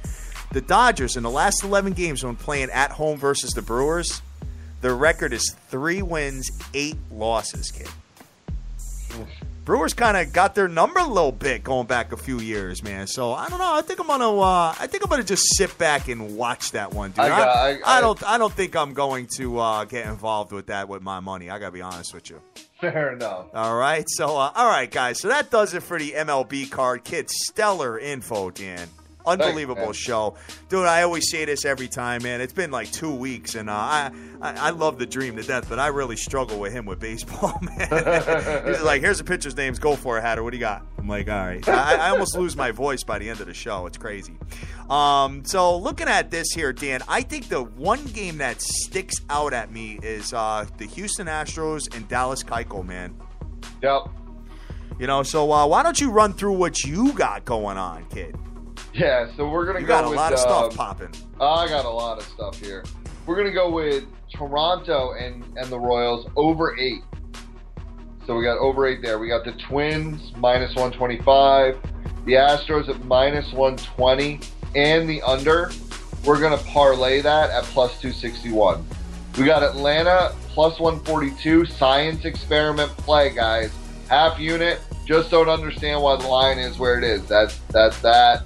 The Dodgers in the last 11 games when playing at home versus the Brewers, their record is 3 wins, 8 losses, kid. Brewers kind of got their number a little bit going back a few years, man. So I don't know. I think I'm gonna just sit back and watch that one, dude. I don't think I'm going to get involved with that with my money. I gotta be honest with you. Fair enough. All right. So all right, guys. So that does it for the MLB card, kid. Stellar info, Dan. Unbelievable show. Dude, I always say this every time, man. It's been like 2 weeks, and I love the Dream to death, but I really struggle with him with baseball, man. He's like, here's the pitcher's names. Go for it, Hatter. What do you got? I'm like, all right. I almost lose my voice by the end of the show. It's crazy. So looking at this here, Dan, I think the one game that sticks out at me is the Houston Astros and Dallas Keuchel, man. Yep. You know, so why don't you run through what you got going on, kid? Yeah, so we're going to go with... You got a lot of stuff popping. I got a lot of stuff here. We're going to go with Toronto and the Royals over 8. So we got over 8 there. We got the Twins -125, the Astros at -120, and the under. We're going to parlay that at +261. We got Atlanta +142, science experiment play, guys. Half unit. Just don't understand why the line is where it is. That's that.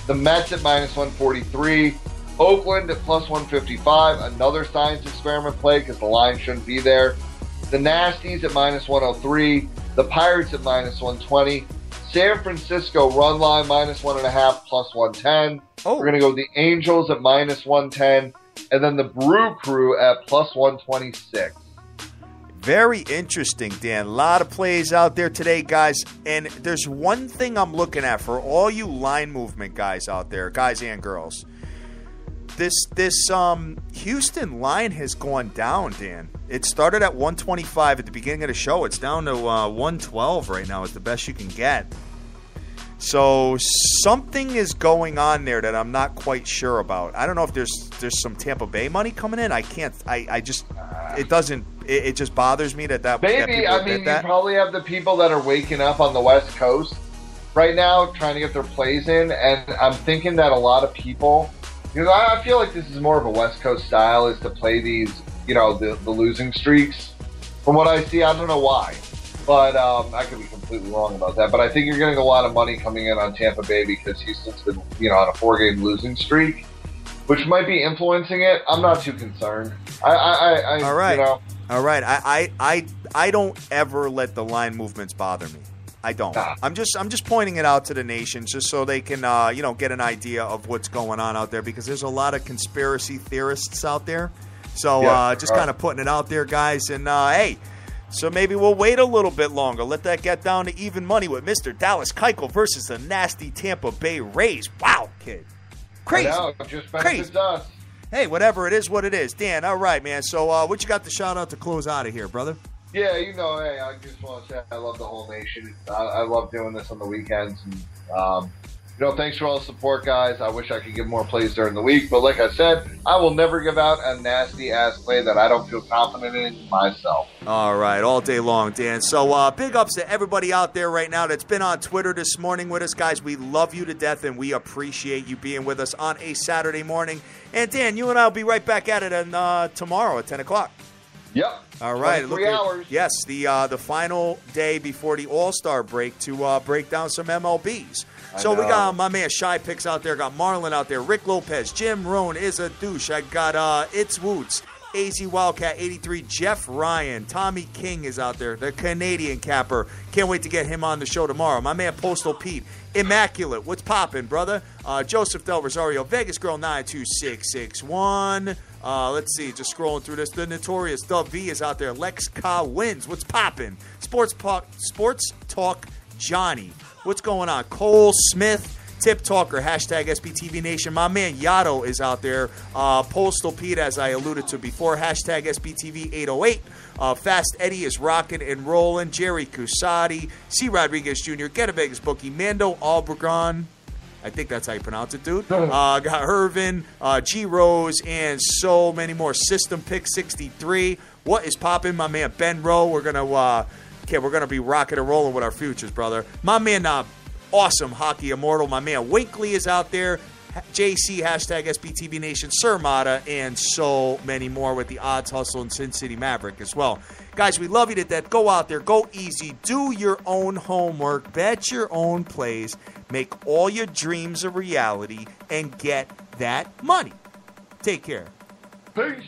The Mets at -143, Oakland at +155, another science experiment play because the line shouldn't be there. The Nasties at -103, the Pirates at -120, San Francisco run line -1.5, +110. We're going to go with the Angels at -110, and then the Brew Crew at +126. Very interesting, Dan. A lot of plays out there today, guys. And there's one thing I'm looking at for all you line movement guys out there, guys and girls. This Houston line has gone down, Dan. It started at 125 at the beginning of the show. It's down to 112 right now. It's the best you can get. So something is going on there that I'm not quite sure about. I don't know if there's some Tampa Bay money coming in. I can't. It just bothers me that maybe. That I mean, you probably have the people that are waking up on the West Coast right now trying to get their plays in, and I'm thinking that a lot of people, because I feel like this is more of a West Coast style, is to play these, the losing streaks. From what I see, I don't know why, but I could be completely wrong about that. But I think you're getting a lot of money coming in on Tampa Bay because Houston's been, on a 4-game losing streak, which might be influencing it. I'm not too concerned. All right. All right. I don't ever let the line movements bother me. I don't. I'm just pointing it out to the nation just so they can get an idea of what's going on out there, because there's a lot of conspiracy theorists out there. So just kind of putting it out there, guys. And hey, so maybe we'll wait a little bit longer. Let that get down to even money with Mr. Dallas Keuchel versus the nasty Tampa Bay Rays. Wow, kid. Crazy. I know, it just benefits us. Hey, whatever it is, what it is. Dan, all right, man. So what you got to shout out to close out of here, brother? Yeah, hey, I just want to say I love the whole nation. I love doing this on the weekends. And, thanks for all the support, guys. I wish I could give more plays during the week. But like I said, I will never give out a nasty-ass play that I don't feel confident in myself. All right, all day long, Dan. So big ups to everybody out there right now that's been on Twitter this morning with us, guys. We love you to death, and we appreciate you being with us on a Saturday morning. And, Dan, you and I will be right back at it tomorrow at 10 o'clock. Yep. All right. 3 hours. Yes, the final day before the All-Star break to break down some MLBs. So we got my man Shy Picks out there, got Marlon out there, Rick Lopez, Jim Rohn is a douche. I got It's Woots, AZ Wildcat 83, Jeff Ryan, Tommy King is out there, the Canadian capper. Can't wait to get him on the show tomorrow. My man Postal Pete, Immaculate. What's poppin', brother? Joseph Del Rosario, Vegas Girl 92661. Let's see, just scrolling through this. The Notorious Dub V is out there. Lex Ka wins. What's poppin'? Sports Talk Johnny. What's going on? Cole Smith. Tip Talker, hashtag SBTVNation. My man Yato is out there. Postal Pete, as I alluded to before, hashtag SBTV808. Fast Eddie is rocking and rolling. Jerry Cusati, C. Rodriguez Jr., Get a Vegas Bookie, Mando Albregon. I think that's how you pronounce it, dude. Got Hervin, G. Rose, and so many more. System Pick 63. What is popping? My man Ben Rowe. We're gonna be rocking and rolling with our futures, brother. My man Awesome Hockey Immortal. My man Winkley is out there. JC, hashtag SBTVNation, Sir Mata, and so many more with the Odds Hustle and Sin City Maverick as well. Guys, we love you to death. Go out there. Go easy. Do your own homework. Bet your own plays. Make all your dreams a reality and get that money. Take care. Peace.